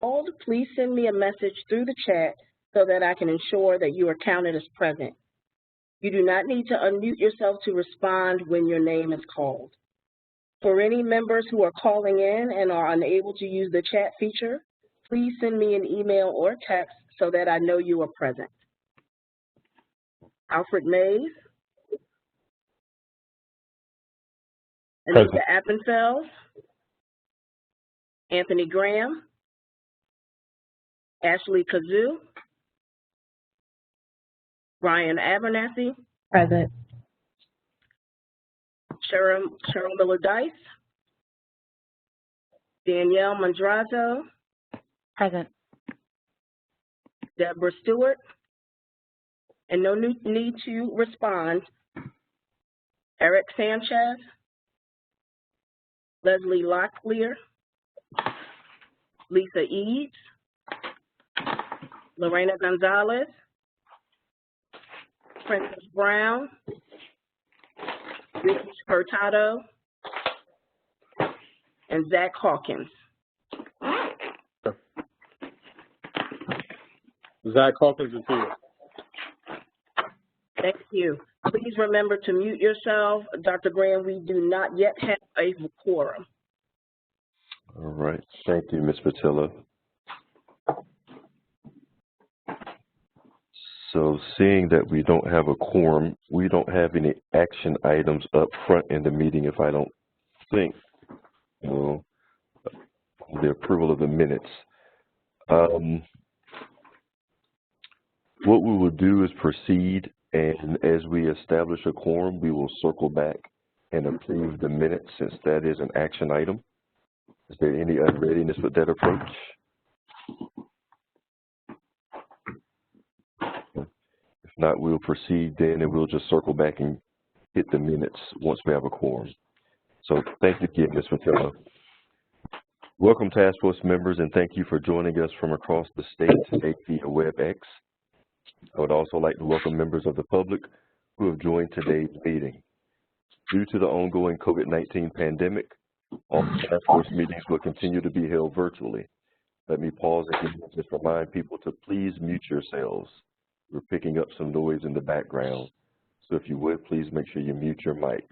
called, please send me a message through the chat so that I can ensure that you are counted as present. You do not need to unmute yourself to respond when your name is called. For any members who are calling in and are unable to use the chat feature, please send me an email or text so that I know you are present. Alfred Mays. Anita Appenfeld. Anthony Graham. Ashley Kazoo. Brian Abernathy. Present. Cheryl Miller-Dice. Danielle Mondrazo. Present. Deborah Stewart. And no need to respond. Eric Sanchez. Leslie Locklear. Lisa Eads. Lorena Gonzalez. Princess Brown. Ricky Hurtado. And Zach Hawkins. Zach Hawkins is here. Thank you. Please remember to mute yourself. Dr. Graham, we do not yet have a quorum. All right. Thank you, Ms. Patilla. So seeing that we don't have a quorum, we don't have any action items up front in the meeting if I don't think. Well, the approval of the minutes. What we will do is proceed, and as we establish a quorum, we will circle back and approve the minutes since that is an action item. Is there any unreadiness with that approach? If not, we'll proceed then, and we'll just circle back and hit the minutes once we have a quorum. So thank you again, Ms. Matilla. Welcome, task force members, and thank you for joining us from across the state today via WebEx. I would also like to welcome members of the public who have joined today's meeting. Due to the ongoing COVID-19 pandemic, all task force meetings will continue to be held virtually. Let me pause again and just remind people to please mute yourselves. We're picking up some noise in the background, so if you would, please make sure you mute your mic.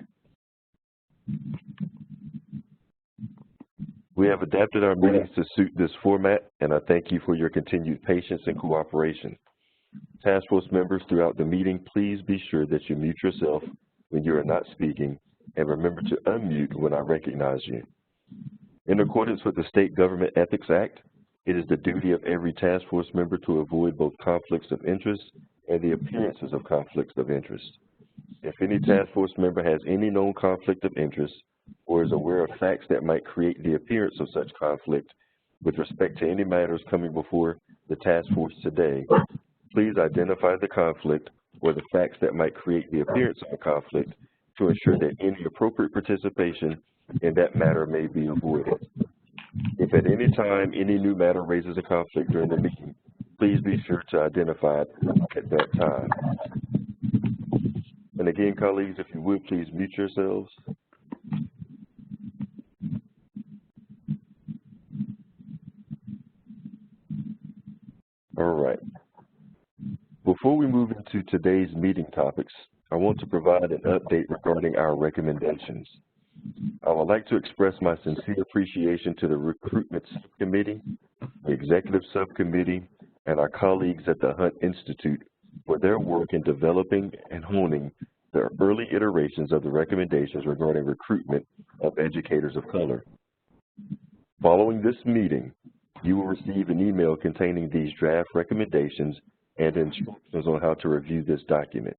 We have adapted our meetings to suit this format, and I thank you for your continued patience and cooperation. Task force members throughout the meeting, please be sure that you mute yourself when you are not speaking, and remember to unmute when I recognize you. In accordance with the State Government Ethics Act, it is the duty of every task force member to avoid both conflicts of interest and the appearances of conflicts of interest. If any task force member has any known conflict of interest or is aware of facts that might create the appearance of such conflict with respect to any matters coming before the task force today, please identify the conflict or the facts that might create the appearance of a conflict to ensure that any appropriate participation in that matter may be avoided. If at any time any new matter raises a conflict during the meeting, please be sure to identify it at that time. And again, colleagues, if you would, please mute yourselves. All right. Before we move into today's meeting topics, I want to provide an update regarding our recommendations. I would like to express my sincere appreciation to the Recruitment Subcommittee, the Executive Subcommittee, and our colleagues at the Hunt Institute for their work in developing and honing the early iterations of the recommendations regarding recruitment of educators of color. Following this meeting, you will receive an email containing these draft recommendations and instructions on how to review this document.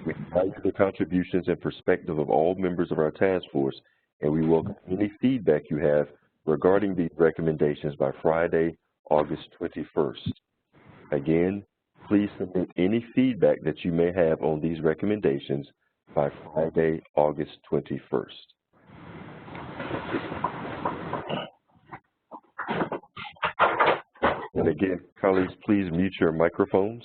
We value the contributions and perspective of all members of our task force, and we welcome any feedback you have regarding these recommendations by Friday, August 21st. Again, please submit any feedback that you may have on these recommendations by Friday, August 21st. And again, colleagues, please mute your microphones.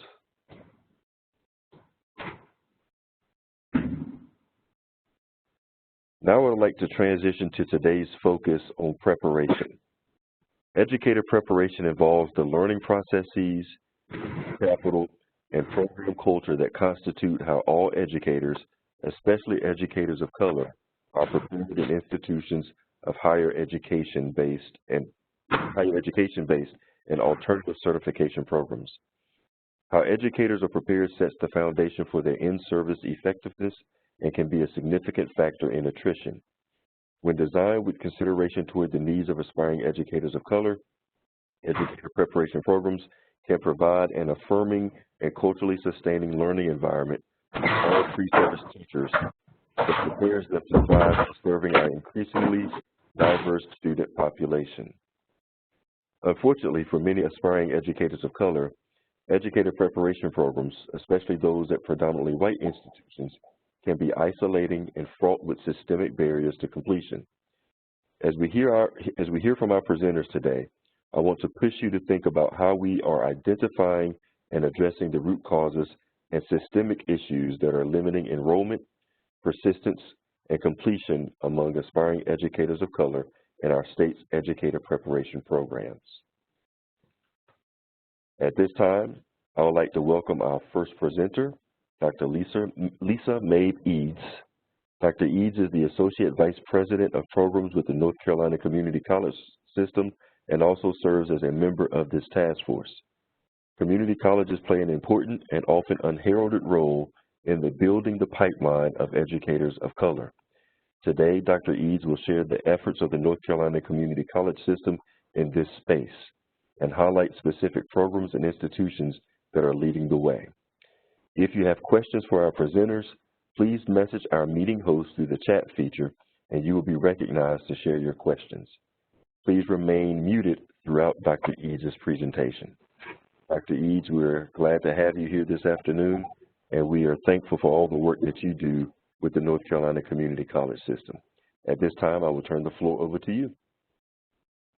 Now I would like to transition to today's focus on preparation. Educator preparation involves the learning processes, capital, and program culture that constitute how all educators, especially educators of color, are prepared in institutions of higher education-based and alternative certification programs. How educators are prepared sets the foundation for their in-service effectiveness and can be a significant factor in attrition. When designed with consideration toward the needs of aspiring educators of color, educator preparation programs can provide an affirming and culturally sustaining learning environment for all pre-service teachers that prepares them to thrive in serving our increasingly diverse student population. Unfortunately, for many aspiring educators of color, educator preparation programs, especially those at predominantly white institutions, can be isolating and fraught with systemic barriers to completion. As we hear from our presenters today, I want to push you to think about how we are identifying and addressing the root causes and systemic issues that are limiting enrollment, persistence, and completion among aspiring educators of color in our state's educator preparation programs. At this time, I would like to welcome our first presenter, Dr. Lisa Mabe Eads. Dr. Eads is the Associate Vice President of Programs with the North Carolina Community College System and also serves as a member of this task force. Community colleges play an important and often unheralded role in the building the pipeline of educators of color. Today, Dr. Eads will share the efforts of the North Carolina Community College System in this space and highlight specific programs and institutions that are leading the way. If you have questions for our presenters, please message our meeting host through the chat feature and you will be recognized to share your questions. Please remain muted throughout Dr. Eads' presentation. Dr. Eads, we're glad to have you here this afternoon, and we are thankful for all the work that you do with the North Carolina Community College System. At this time, I will turn the floor over to you.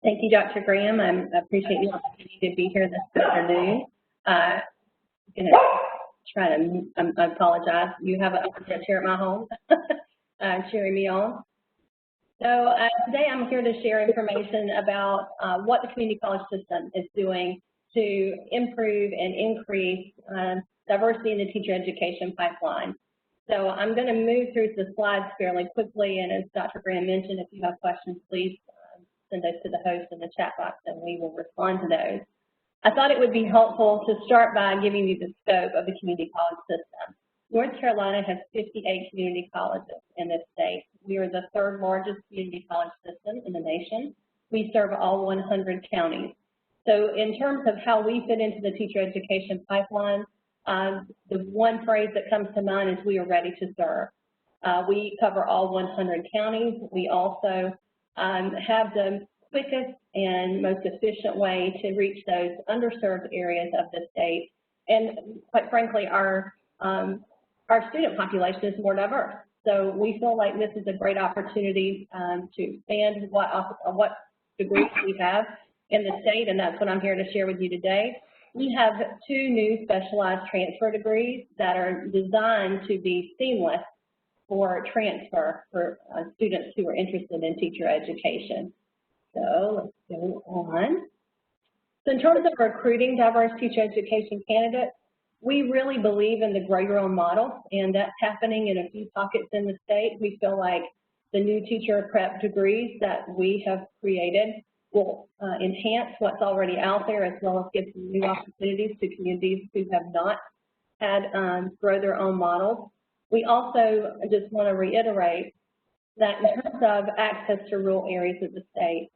Thank you, Dr. Graham. I appreciate the opportunity to be here this afternoon. I'm going to try to, I apologize. You have a chair at my home cheering me on. So today I'm here to share information about what the community college system is doing to improve and increase diversity in the teacher education pipeline. So I'm going to move through the slides fairly quickly, and as Dr. Graham mentioned, if you have questions, please send those to the host in the chat box and we will respond to those. I thought it would be helpful to start by giving you the scope of the community college system. North Carolina has 58 community colleges in this state. We are the third largest community college system in the nation. We serve all 100 counties. So in terms of how we fit into the teacher education pipeline, the one phrase that comes to mind is we are ready to serve. We cover all 100 counties. We also have the quickest and most efficient way to reach those underserved areas of the state. And quite frankly, our student population is more diverse. So we feel like this is a great opportunity to expand what degrees we have in the state, and that's what I'm here to share with you today. We have 2 new specialized transfer degrees that are designed to be seamless for transfer for students who are interested in teacher education. So let's go on. So in terms of recruiting diverse teacher education candidates, we really believe in the grow your own model, and that's happening in a few pockets in the state. We feel like the new teacher prep degrees that we have created will enhance what's already out there, as well as give some new opportunities to communities who have not had grow their own models. We also just want to reiterate that in terms of access to rural areas of the state,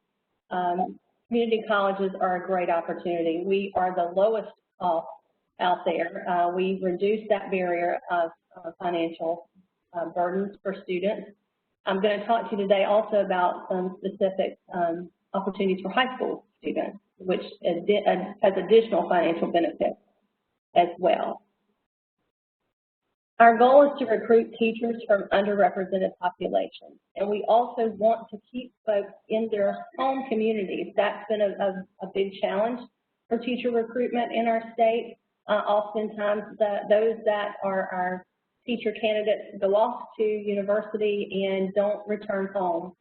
community colleges are a great opportunity. We are the lowest cost out there. We reduce that barrier of financial burdens for students. I'm going to talk to you today also about some specific opportunities for high school students, which has additional financial benefits as well. Our goal is to recruit teachers from underrepresented populations, and we also want to keep folks in their home communities. That's been a big challenge for teacher recruitment in our state. Oftentimes, those that are our teacher candidates go off to university and don't return home.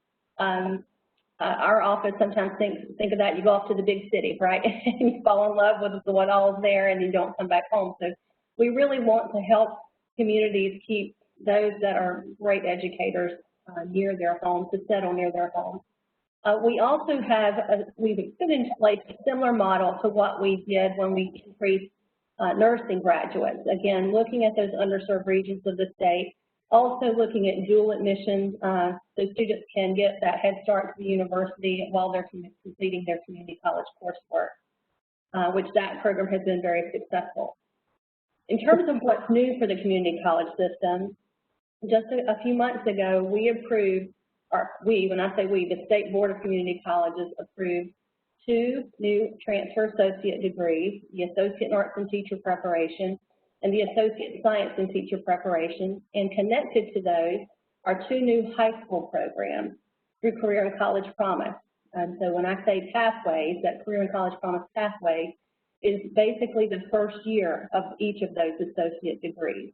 our office sometimes think of that, you go off to the big city, right? And you fall in love with what all is there and you don't come back home. So we really want to help communities keep those that are great educators near their homes, to settle near their homes. We also have, we've put into place a similar model to what we did when we increased nursing graduates. Again, looking at those underserved regions of the state, also looking at dual admissions so students can get that head start to the university while they're completing their community college coursework, which that program has been very successful. In terms of what's new for the community college system, just a few months ago, we approved, or when I say we, the State Board of Community Colleges approved 2 new transfer associate degrees, the Associate in Arts and Teacher Preparation and the Associate in Science and Teacher Preparation, and connected to those are 2 new high school programs through Career and College Promise. And so when I say pathways, that Career and College Promise pathway is basically the first year of each of those associate degrees.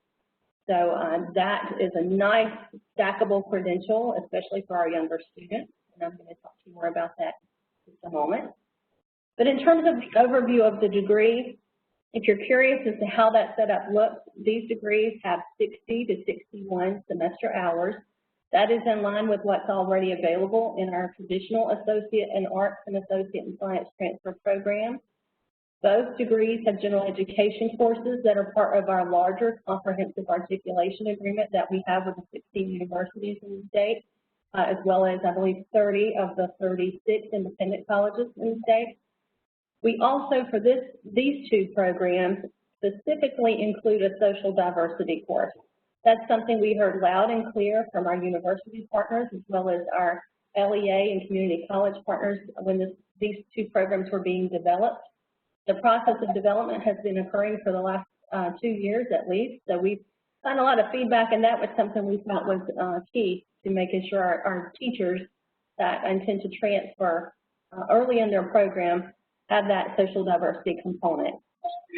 So that is a nice stackable credential, especially for our younger students, and I'm going to talk to you more about that in just a moment. But in terms of the overview of the degree, if you're curious as to how that setup looks, these degrees have 60 to 61 semester hours. That is in line with what's already available in our traditional Associate in Arts and Associate in Science transfer program. Both degrees have general education courses that are part of our larger comprehensive articulation agreement that we have with the 16 universities in the state, as well as, I believe, 30 of the 36 independent colleges in the state. We also, for these 2 programs, specifically include a social diversity course. That's something we heard loud and clear from our university partners, as well as our LEA and community college partners when these 2 programs were being developed. The process of development has been occurring for the last 2 years at least, so we've gotten a lot of feedback, and that was something we thought was key to making sure our teachers that intend to transfer early in their program have that social diversity component.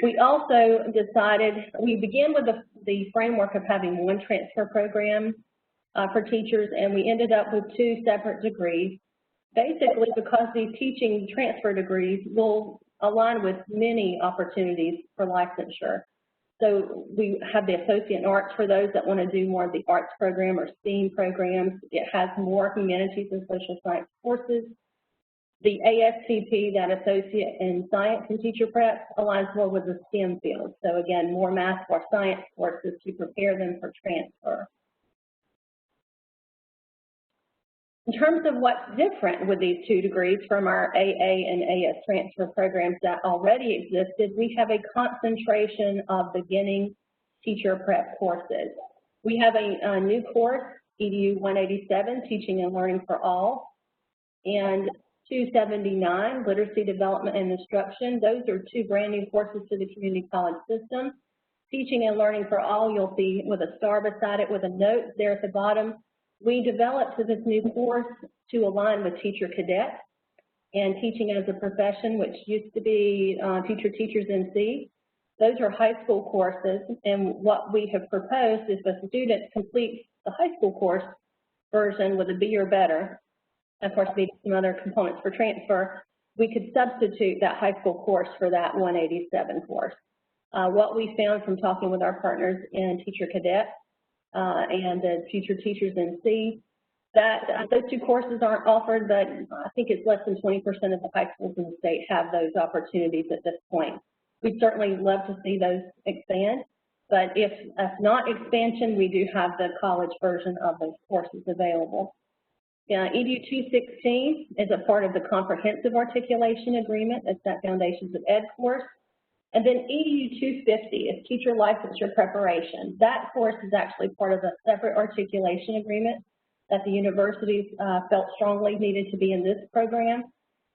We also decided, we began with the framework of having 1 transfer program for teachers, and we ended up with 2 separate degrees, basically because these teaching transfer degrees will align with many opportunities for licensure. So we have the Associate in Arts for those that want to do more of the arts program or STEAM programs. It has more humanities and social science courses. The ASTP, that Associate in Science and Teacher Prep, aligns more with the STEM field. So again, more math or science courses to prepare them for transfer. In terms of what's different with these 2 degrees from our AA and AS transfer programs that already existed, we have a concentration of beginning teacher prep courses. We have a new course, EDU 187, Teaching and Learning for All, and 279, Literacy Development and Instruction. Those are 2 brand new courses to the community college system. Teaching and Learning for All, you'll see with a star beside it with a note there at the bottom. We developed this new course to align with Teacher Cadet and Teaching as a Profession, which used to be Teachers NC. Those are high school courses, and what we have proposed is if a student completes the high school course version with a B or better, of course, maybe some other components for transfer, we could substitute that high school course for that 187 course. What we found from talking with our partners in Teacher Cadet and the future Teachers NC, that those 2 courses aren't offered, but I think it's less than 20% of the high schools in the state have those opportunities at this point. We'd certainly love to see those expand, but if not expansion, we do have the college version of those courses available. EDU 216 is a part of the Comprehensive Articulation Agreement. It's that Foundations of Ed course. And then EDU 250 is Teacher Licensure Preparation. That course is actually part of a separate articulation agreement that the universities felt strongly needed to be in this program.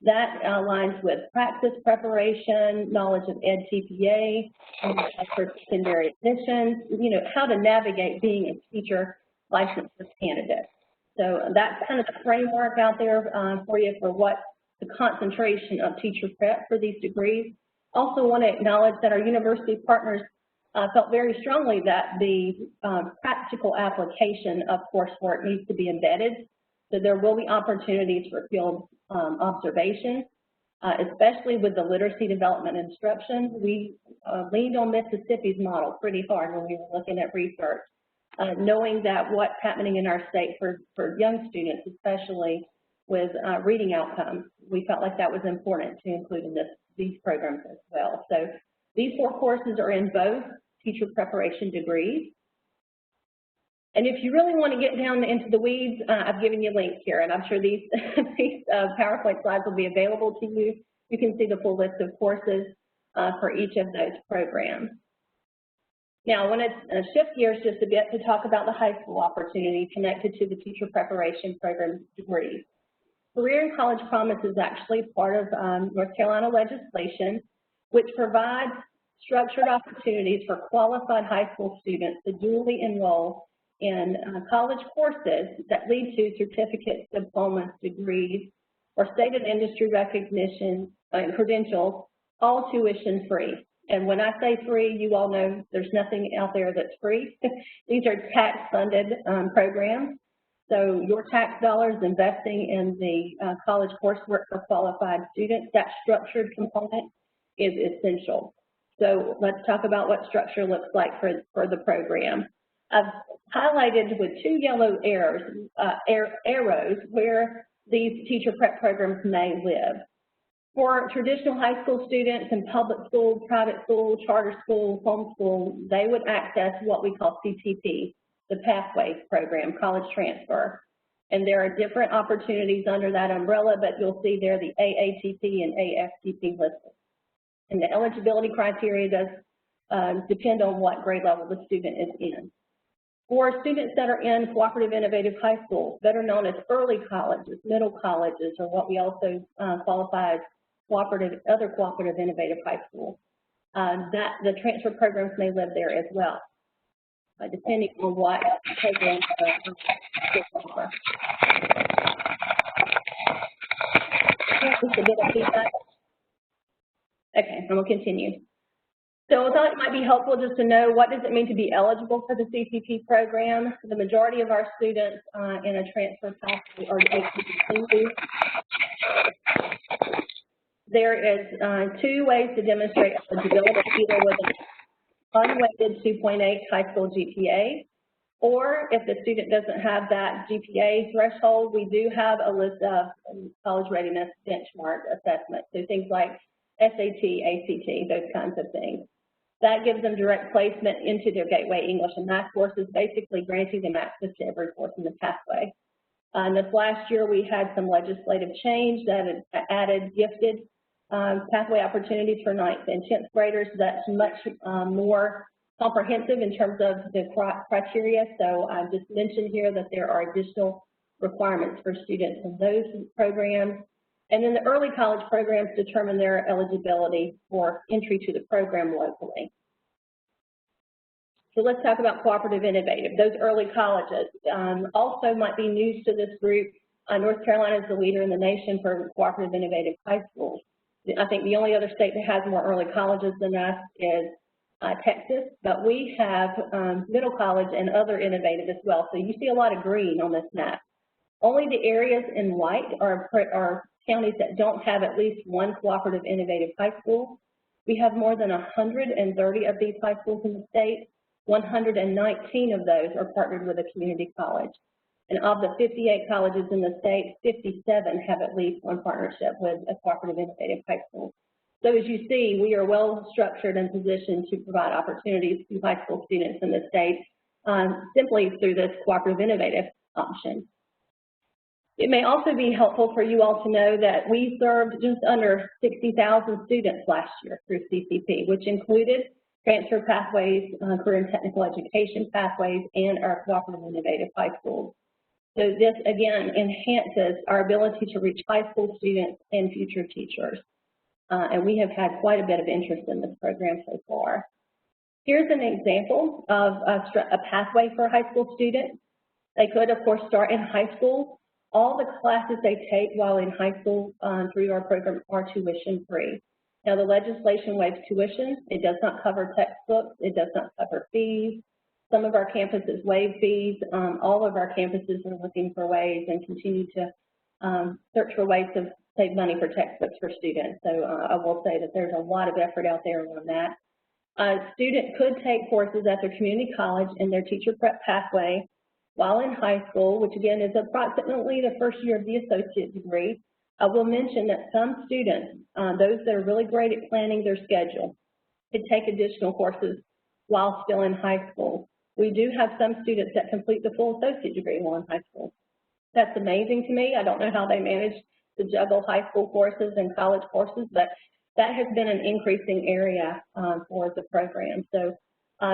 That aligns with practice preparation, knowledge of Ed TPA, for secondary admissions, how to navigate being a teacher licensure candidate. So that's kind of the framework out there for you for what the concentration of teacher prep for these degrees. Also want to acknowledge that our university partners felt very strongly that the practical application of coursework needs to be embedded So there will be opportunities for field observation, especially with the literacy development instruction. We leaned on Mississippi's model pretty hard when we were looking at research, knowing that what's happening in our state for young students, especially with reading outcomes, we felt like that was important to include in these programs as well. So these 4 courses are in both teacher preparation degrees. And if you really want to get down into the weeds, I've given you links here, and I'm sure these PowerPoint slides will be available to you. You can see the full list of courses for each of those programs. Now, I want to shift gears just a bit to talk about the high school opportunity connected to the teacher preparation program degrees. Career and College Promise is actually part of North Carolina legislation, which provides structured opportunities for qualified high school students to dually enroll in college courses that lead to certificates, diplomas, degrees, or stated industry recognition and credentials, all tuition free. And when I say free, you all know there's nothing out there that's free. These are tax-funded programs. So your tax dollars investing in the college coursework for qualified students, that structured component is essential. So let's talk about what structure looks like for the program. I've highlighted with 2 yellow arrows where these teacher prep programs may live. For traditional high school students in public school, private school, charter school, homeschool, they would access what we call CTP, the Pathways program, college transfer. And there are different opportunities under that umbrella, but you'll see there the AATP and AFTP listed. And the eligibility criteria does depend on what grade level the student is in. For students that are in cooperative innovative high schools, better known as early colleges, middle colleges, or what we also qualify as other cooperative innovative high schools, that the transfer programs may live there as well, depending on what programs offer. Just a bit of feedback. Okay, I'm going to continue. So I thought it might be helpful just to know what does it mean to be eligible for the CTP program. The majority of our students in a transfer pathway are HTTP. There is 2 ways to demonstrate eligibility, either with an unweighted 2.8 high school GPA, or if the student doesn't have that GPA threshold, we do have a list of college readiness benchmark assessments, so things like SAT, ACT, those kinds of things. That gives them direct placement into their Gateway English and Math courses, basically granting them access to every course in the pathway. This last year, we had some legislative change that added gifted pathway opportunities for 9th and 10th graders. That's much more comprehensive in terms of the criteria. So I just mentioned here that there are additional requirements for students in those programs. And then the early college programs determine their eligibility for entry to the program locally. So let's talk about cooperative innovative. Those early colleges also might be news to this group. North Carolina is the leader in the nation for cooperative innovative high schools. I think the only other state that has more early colleges than us is Texas, but we have middle college and other innovative as well. So you see a lot of green on this map. Only the areas in white are counties that don't have at least one cooperative innovative high school. We have more than 130 of these high schools in the state. 119 of those are partnered with a community college. And of the 58 colleges in the state, 57 have at least one partnership with a cooperative innovative high school. So as you see, we are well structured and positioned to provide opportunities to high school students in the state simply through this cooperative innovative option. It may also be helpful for you all to know that we served just under 60,000 students last year through CCP, which included transfer pathways, career and technical education pathways, and our cooperative innovative high schools. So this, again, enhances our ability to reach high school students and future teachers. And we have had quite a bit of interest in this program so far. Here's an example of a pathway for a high school student. They could, of course, start in high school. All the classes they take while in high school through our program are tuition free. Now, the legislation waives tuition. It does not cover textbooks. It does not cover fees. Some of our campuses waive fees. All of our campuses are looking for ways and continue to search for ways to save money for textbooks for students. So I will say that there's a lot of effort out there on that. A student could take courses at their community college in their teacher prep pathway while in high school, which again is approximately the first year of the associate degree. I will mention that some students, those that are really great at planning their schedule, could take additional courses while still in high school. We do have some students that complete the full associate degree while in high school. That's amazing to me. I don't know how they manage to juggle high school courses and college courses, but that has been an increasing area for the program. So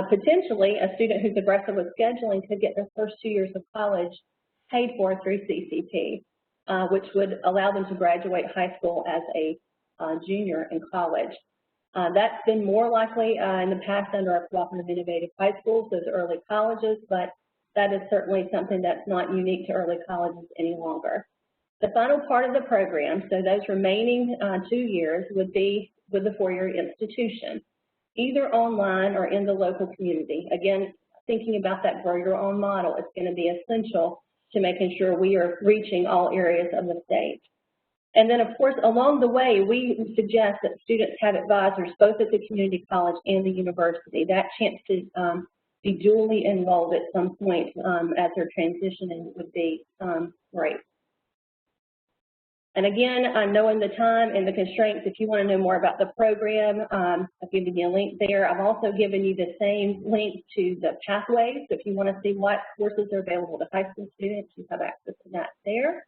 potentially a student who's aggressive with scheduling could get their first 2 years of college paid for through CCP, which would allow them to graduate high school as a junior in college. That's been more likely in the past under our cooperative innovative high schools, those early colleges, but that is certainly something that's not unique to early colleges any longer. The final part of the program, so those remaining 2 years, would be with the four-year institution, either online or in the local community. Again, thinking about that grow your own model, it's going to be essential to making sure we are reaching all areas of the state. And then, of course, along the way, we suggest that students have advisors both at the community college and the university. That chance to be dually enrolled at some point as they're transitioning would be great. And again, knowing the time and the constraints, if you want to know more about the program, I've given you a link there. I've also given you the same link to the pathways. So if you want to see what courses are available to high school students, you have access to that there.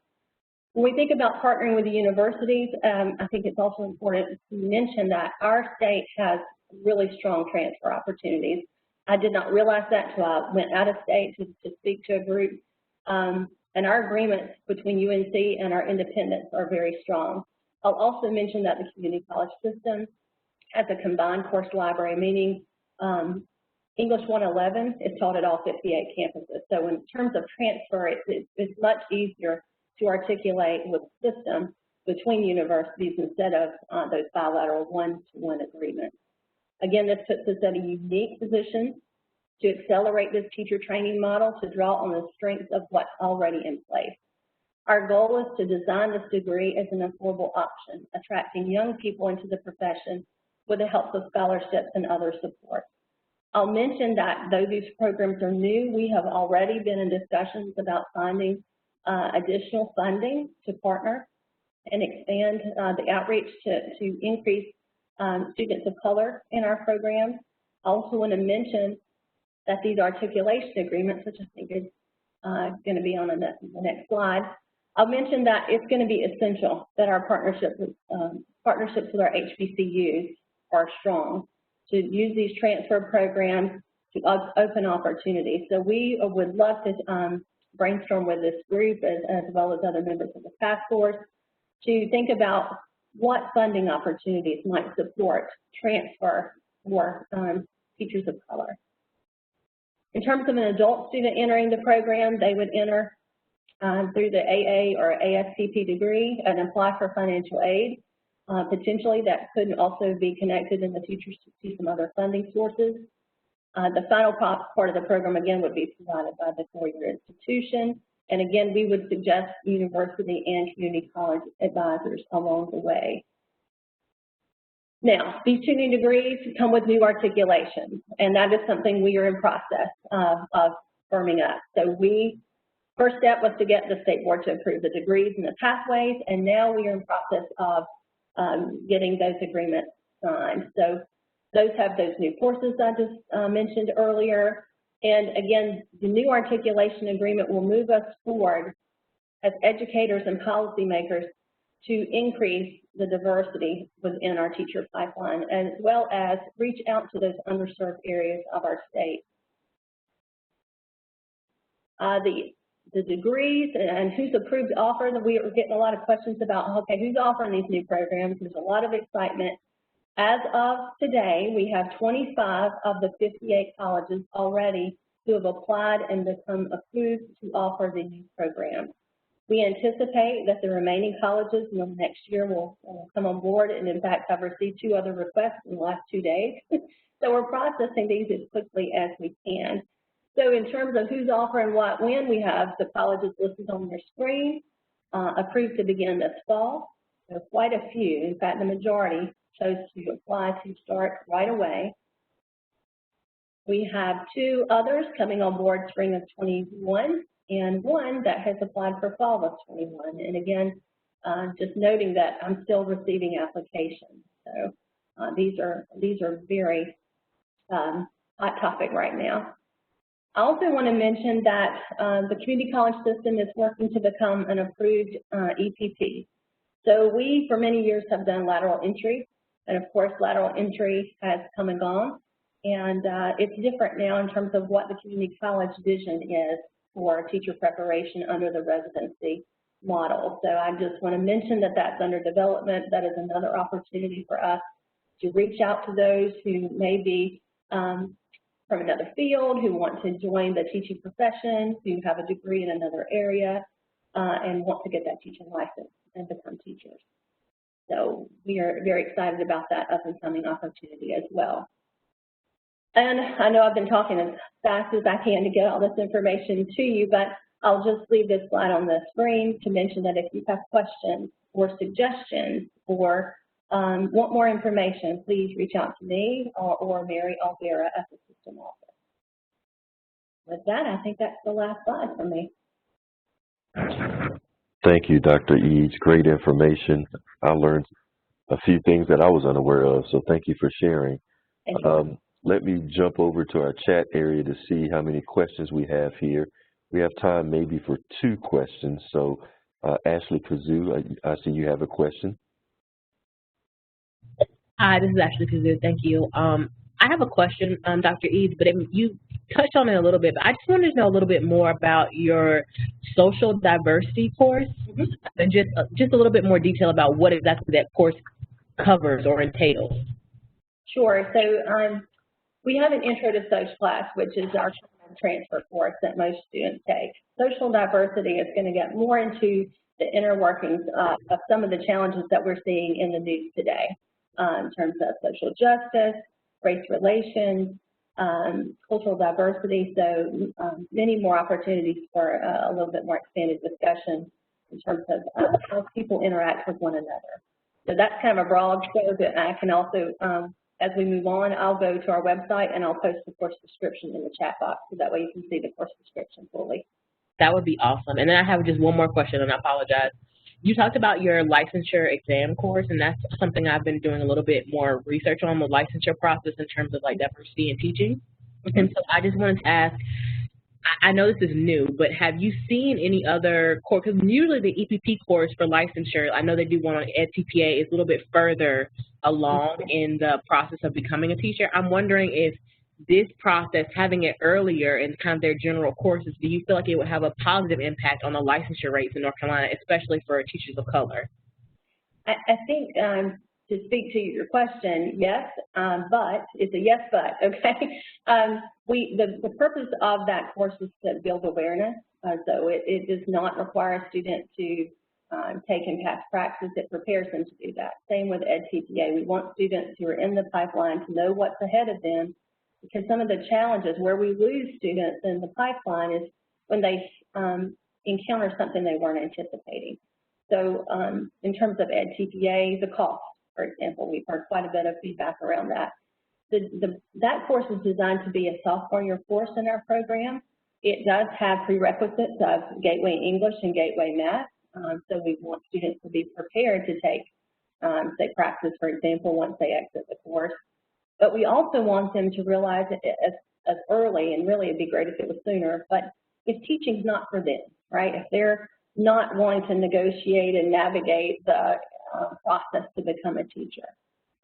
When we think about partnering with the universities, I think it's also important to mention that our state has really strong transfer opportunities. I did not realize that until I went out of state to speak to a group. And our agreements between UNC and our independents are very strong. I'll also mention that the community college system has a combined course library, meaning English 111 is taught at all 58 campuses. So in terms of transfer, it's much easier to articulate with the system between universities instead of those bilateral one-to-one agreements. Again, this puts us at a unique position to accelerate this teacher training model to draw on the strengths of what's already in place. Our goal is to design this degree as an affordable option, attracting young people into the profession with the help of scholarships and other support. I'll mention that though these programs are new, we have already been in discussions about finding additional funding to partner and expand the outreach to increase students of color in our programs. I also want to mention that these articulation agreements, which I think is going to be on the next slide, I'll mention that it's going to be essential that our partnerships with our HBCUs are strong to use these transfer programs to open opportunities. So we would love to brainstorm with this group as well as other members of the task force to think about what funding opportunities might support transfer for teachers of color. In terms of an adult student entering the program, they would enter through the AA or ASCP degree and apply for financial aid. Potentially that could also be connected in the future to some other funding sources. The final part of the program, again, would be provided by the four-year institution. And again, we would suggest university and community college advisors along the way. Now, these two new degrees come with new articulations, and that is something we are in process of firming up. So first step was to get the state board to approve the degrees and the pathways, and now we are in process of getting those agreements signed. So those have those new courses I just mentioned earlier. And again, the new articulation agreement will move us forward as educators and policymakers to increase the diversity within our teacher pipeline, as well as reach out to those underserved areas of our state. The degrees and who's approved to offer, we are getting a lot of questions about, okay, who's offering these new programs? There's a lot of excitement. As of today, we have 25 of the 58 colleges already who have applied and become approved to offer the new program. We anticipate that the remaining colleges in the next year will come on board, and in fact, I've received 2 other requests in the last 2 days. So we're processing these as quickly as we can. So in terms of who's offering what when, we have the colleges listed on your screen, approved to begin this fall. So quite a few. In fact, the majority chose to apply to start right away. We have 2 others coming on board spring of 21 and 1 that has applied for fall of 21. And again, just noting that I'm still receiving applications. So these are very hot topic right now. I also want to mention that the community college system is working to become an approved EPP. So we, for many years, have done lateral entry, and of course, lateral entry has come and gone, and it's different now in terms of what the community college vision is for teacher preparation under the residency model. So I just want to mention that that's under development. That is another opportunity for us to reach out to those who may be from another field, who want to join the teaching profession, who have a degree in another area, and want to get that teaching license and become teachers. So we are very excited about that up and coming opportunity as well. And I know I've been talking as fast as I can to get all this information to you, but I'll just leave this slide on the screen to mention that if you have questions or suggestions or want more information, please reach out to me or Mary Alvera at the system office. With that, I think that's the last slide for me. Thank you, Dr. Eads. Great information. I learned a few things that I was unaware of, so thank you for sharing. Let me jump over to our chat area to see how many questions we have here. We have time maybe for 2 questions. So Ashley Kazoo, I see you have a question. Hi, this is Ashley Kazoo. Thank you. I have a question, Dr. Eads, but you touched on it a little bit, but I just wanted to know a little bit more about your social diversity course, and just a little bit more detail about what exactly that course covers or entails. Sure. So we have an Intro to Social class, which is our transfer course that most students take. Social diversity is going to get more into the inner workings of some of the challenges that we're seeing in the news today in terms of social justice, race relations, cultural diversity, so many more opportunities for a little bit more expanded discussion in terms of how people interact with one another. So that's kind of a broad scope, and I can also, as we move on, I'll go to our website and I'll post the course description in the chat box, so that way you can see the course description fully. That would be awesome. And then I have just one more question, and I apologize. You talked about your licensure exam course, and that's something I've been doing a little bit more research on, the licensure process in terms of like diversity in teaching. And so I just wanted to ask, I know this is new, but have you seen any other course? Because usually the EPP course for licensure, I know they do one on EdTPA, is a little bit further along in the process of becoming a teacher. I'm wondering if this process, having it earlier in kind of their general courses, do you feel like it would have a positive impact on the licensure rates in North Carolina, especially for teachers of color? I think to speak to your question, yes, but it's a yes, but, okay? The purpose of that course is to build awareness, so it does not require a student to take and pass practice. It prepares them to do that. Same with EdTPA. We want students who are in the pipeline to know what's ahead of them, because some of the challenges where we lose students in the pipeline is when they encounter something they weren't anticipating. So in terms of EdTPA, the cost, for example, we've heard quite a bit of feedback around that. That course is designed to be a sophomore year course in our program. It does have prerequisites of Gateway English and Gateway Math, so we want students to be prepared to take, say, practice, for example, once they exit the course. But we also want them to realize as early, and really it'd be great if it was sooner, but if teaching's not for them, right? If they're not wanting to negotiate and navigate the process to become a teacher,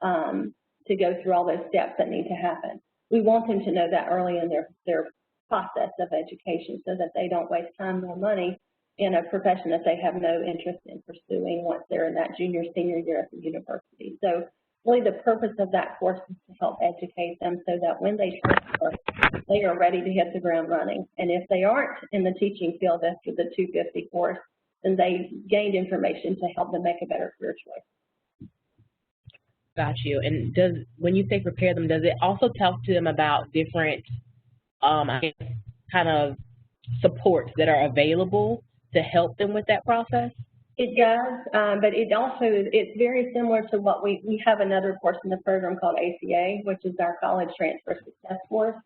to go through all those steps that need to happen, we want them to know that early in their process of education, so that they don't waste time or money in a profession that they have no interest in pursuing once they're in that junior, senior year at the university. So really the purpose of that course is to help educate them so that when they transfer, they are ready to hit the ground running. And if they aren't in the teaching field after the 250 course, then they gained information to help them make a better career choice. Got you. And when you say prepare them, does it also talk to them about different kind of supports that are available to help them with that process? It does, but it also, it's very similar to what we have another course in the program called ACA, which is our College Transfer Success Course.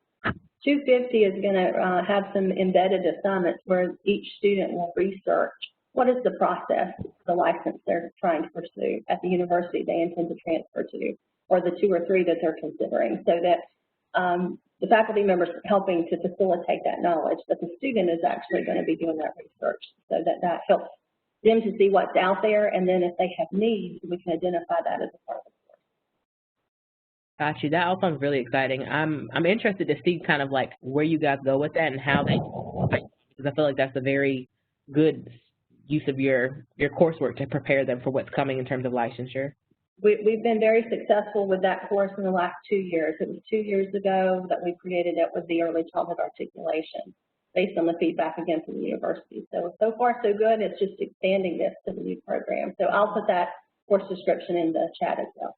250 is going to have some embedded assignments where each student will research what is the process for the license they're trying to pursue at the university they intend to transfer to, or the 2 or 3 that they're considering, so that the faculty members are helping to facilitate that knowledge, but the student is actually going to be doing that research, so that helps them to see what's out there, and then if they have needs, we can identify that as a part of the course. Got you. That all sounds really exciting. I'm interested to see kind of like where you guys go with that and how they, because I feel like that's a very good use of your coursework to prepare them for what's coming in terms of licensure. We've been very successful with that course in the last 2 years. It was 2 years ago that we created it with the early childhood articulation based on the feedback again from the university. So far so good. It's just expanding this to the new program. So I'll put that course description in the chat as well.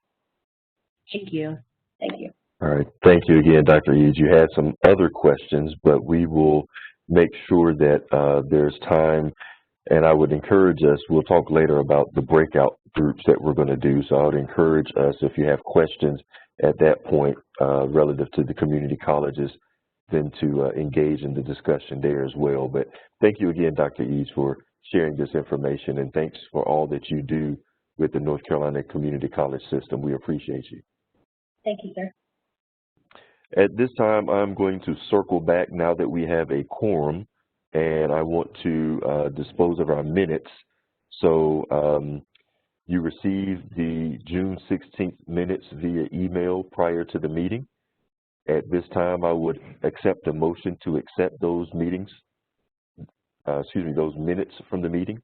Thank you. Thank you. All right. Thank you again, Dr. Eads. You had some other questions, but we will make sure that there's time, and I would encourage us, we'll talk later about the breakout groups that we're going to do, so I would encourage us, if you have questions at that point relative to the community colleges, then to engage in the discussion there as well. But thank you again, Dr. Eads, for sharing this information, and thanks for all that you do with the North Carolina Community College system. We appreciate you. Thank you, sir. At this time, I'm going to circle back now that we have a quorum, and I want to dispose of our minutes. So you received the June 16th minutes via email prior to the meeting. At this time, I would accept a motion to accept those those minutes from the meeting.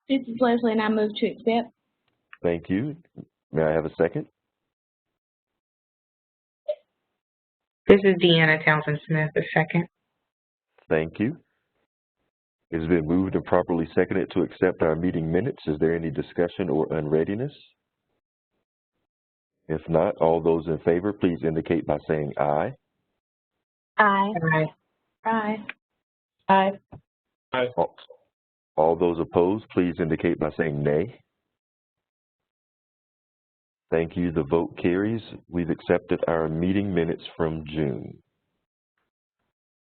This is Leslie, and I move to accept. Thank you. May I have a second? This is Deanna Townsend Smith, the second. Thank you. It has been moved and properly seconded to accept our meeting minutes. Is there any discussion or unreadiness? If not, all those in favor, please indicate by saying aye. Aye. Aye. Aye. Aye. Aye. All those opposed, please indicate by saying nay. Thank you. The vote carries. We've accepted our meeting minutes from June.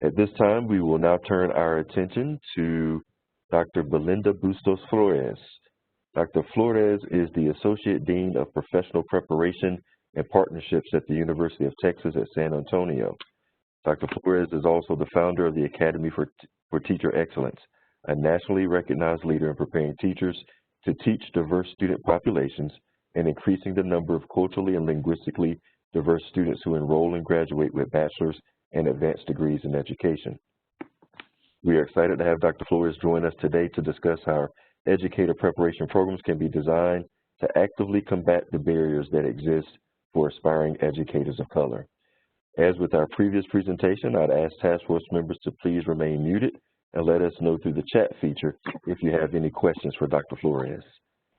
At this time, we will now turn our attention to Dr. Belinda Bustos Flores. Dr. Flores is the Associate Dean of Professional Preparation and Partnerships at the University of Texas at San Antonio. Dr. Flores is also the founder of the Academy for Teacher Excellence, a nationally recognized leader in preparing teachers to teach diverse student populations and increasing the number of culturally and linguistically diverse students who enroll and graduate with bachelor's and advanced degrees in education. We are excited to have Dr. Flores join us today to discuss how educator preparation programs can be designed to actively combat the barriers that exist for aspiring educators of color. As with our previous presentation, I'd ask task force members to please remain muted and let us know through the chat feature if you have any questions for Dr. Flores.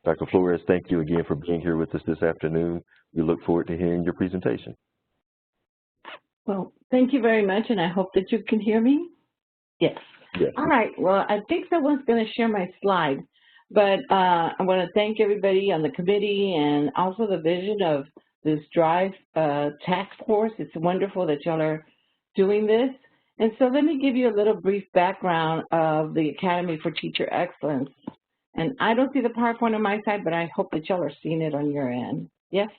Dr. Flores, thank you again for being here with us this afternoon. We look forward to hearing your presentation. Well, thank you very much, and I hope that you can hear me. Yes. Yes. All right. Well, I think someone's going to share my slide, but I want to thank everybody on the committee and also the vision of this DRIVE task force. It's wonderful that y'all are doing this. And so let me give you a little brief background of the Academy for Teacher Excellence. And I don't see the PowerPoint on my side, but I hope that y'all are seeing it on your end. Yes?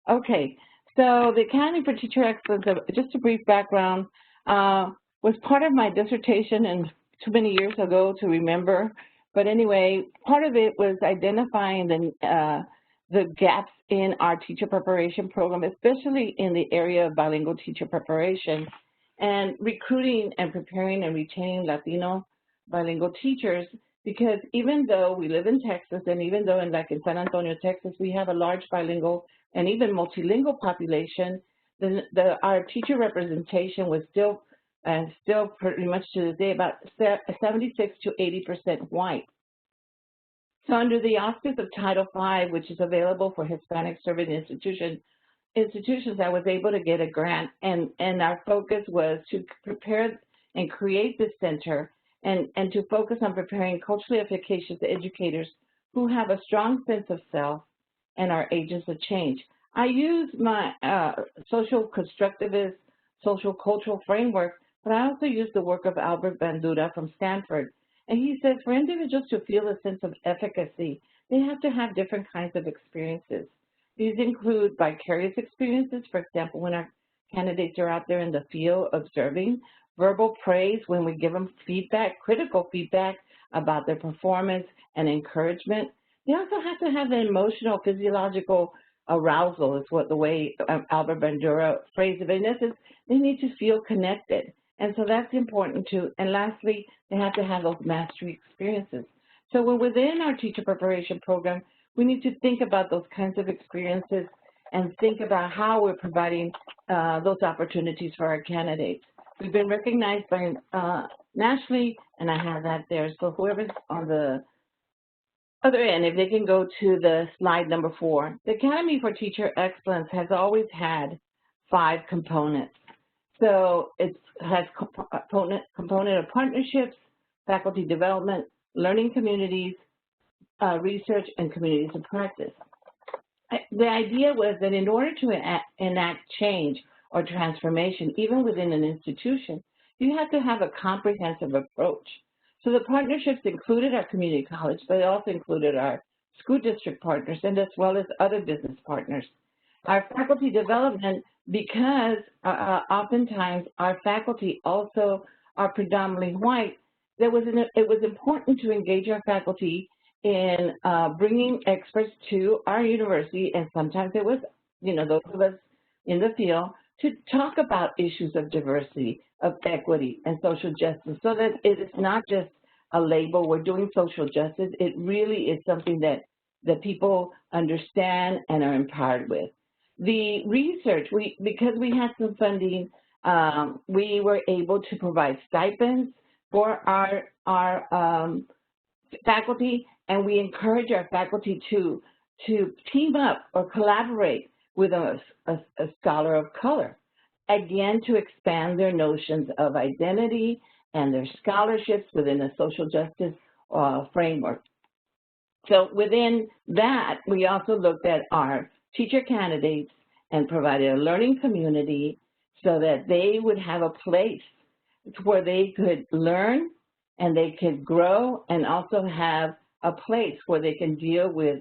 Okay. So the Academy for Teacher Excellence, just a brief background, was part of my dissertation and too many years ago to remember. But anyway, part of it was identifying the gaps in our teacher preparation program, especially in the area of bilingual teacher preparation, and recruiting and preparing and retaining Latino bilingual teachers. Because even though we live in Texas, and even though in San Antonio, Texas, we have a large bilingual and even multilingual population, our teacher representation was still pretty much to this day about 76 to 80% white. So under the auspice of Title V, which is available for Hispanic serving institutions, I was able to get a grant, and our focus was to prepare and create this center and to focus on preparing culturally efficacious educators who have a strong sense of self and are agents of change. I use my social constructivist, social cultural framework, but I also use the work of Albert Bandura from Stanford. And he says for individuals to feel a sense of efficacy, they have to have different kinds of experiences. These include vicarious experiences, for example, when our candidates are out there in the field observing, verbal praise when we give them feedback, critical feedback about their performance and encouragement. They also have to have an emotional, physiological arousal is what the way Albert Bandura phrased it. In essence, they need to feel connected. And so that's important too. And lastly, they have to have those mastery experiences. So when within our teacher preparation program, we need to think about those kinds of experiences and think about how we're providing those opportunities for our candidates. We've been recognized by nationally, and I have that there. So whoever's on the other end, if they can go to the slide number 4. The Academy for Teacher Excellence has always had 5 components. So it has component of partnerships, faculty development, learning communities, research, and communities of practice. The idea was that in order to enact change or transformation, even within an institution, you have to have a comprehensive approach. So the partnerships included our community college, but it also included our school district partners and as well as other business partners. Our faculty development, because oftentimes our faculty also are predominantly white, it was important to engage our faculty in bringing experts to our university, and sometimes it was, those of us in the field, to talk about issues of diversity, of equity, and social justice, so that it is not just a label, we're doing social justice, it really is something that people understand and are empowered with. The research, because we had some funding, we were able to provide stipends for our faculty, and we encourage our faculty to team up or collaborate with a scholar of color, again, to expand their notions of identity and their scholarships within a social justice framework. So within that, we also looked at our teacher candidates and provided a learning community so that they would have a place where they could learn and they could grow, and also have a place where they can deal with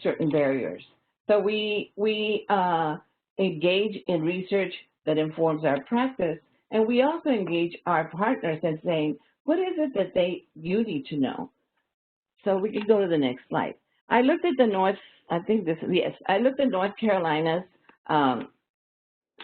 certain barriers. So we engage in research that informs our practice, and we also engage our partners in saying, what is it that you need to know? So we can go to the next slide. I looked at the I looked at North Carolina's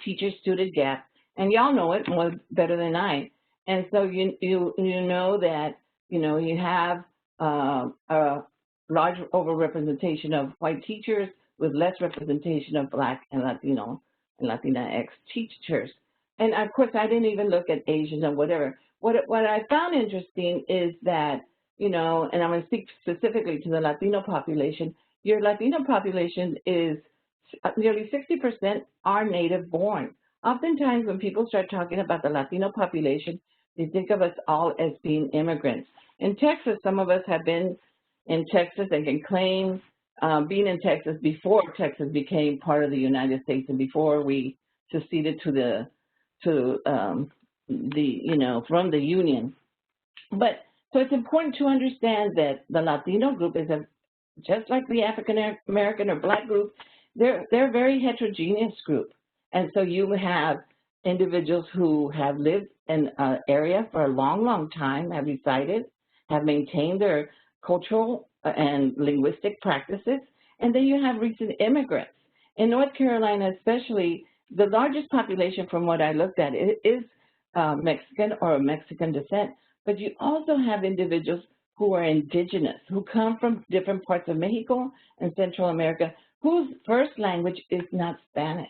teacher-student gap, and y'all know it more better than I. And so you know that, you have a large overrepresentation of white teachers with less representation of Black and Latino and Latinx teachers. And of course, I didn't even look at Asians and whatever. What I found interesting is that, and I'm going to speak specifically to the Latino population. Your Latino population is nearly 60% are native born. Oftentimes when people start talking about the Latino population, they think of us all as being immigrants. In Texas, some of us have been in Texas and can claim being in Texas before Texas became part of the United States and before we seceded from the Union. But so it's important to understand that the Latino group is just like the African American or Black group. They're a very heterogeneous group, and so you have individuals who have lived in an area for a long, long time, have resided, have maintained their cultural and linguistic practices, and then you have recent immigrants. In North Carolina especially, the largest population from what I looked at is Mexican or of Mexican descent, but you also have individuals who are indigenous, who come from different parts of Mexico and Central America, whose first language is not Spanish.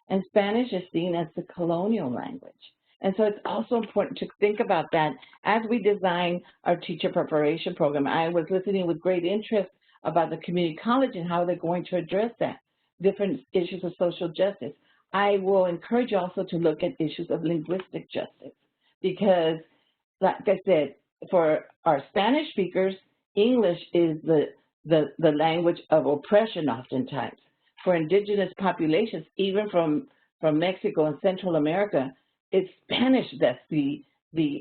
And Spanish is seen as the colonial language. And so it's also important to think about that as we design our teacher preparation program. I was listening with great interest about the community college and how they're going to address that, different issues of social justice. I will encourage you also to look at issues of linguistic justice, because, like I said, for our Spanish speakers, English is the language of oppression oftentimes. For indigenous populations, even from Mexico and Central America, it's Spanish that's the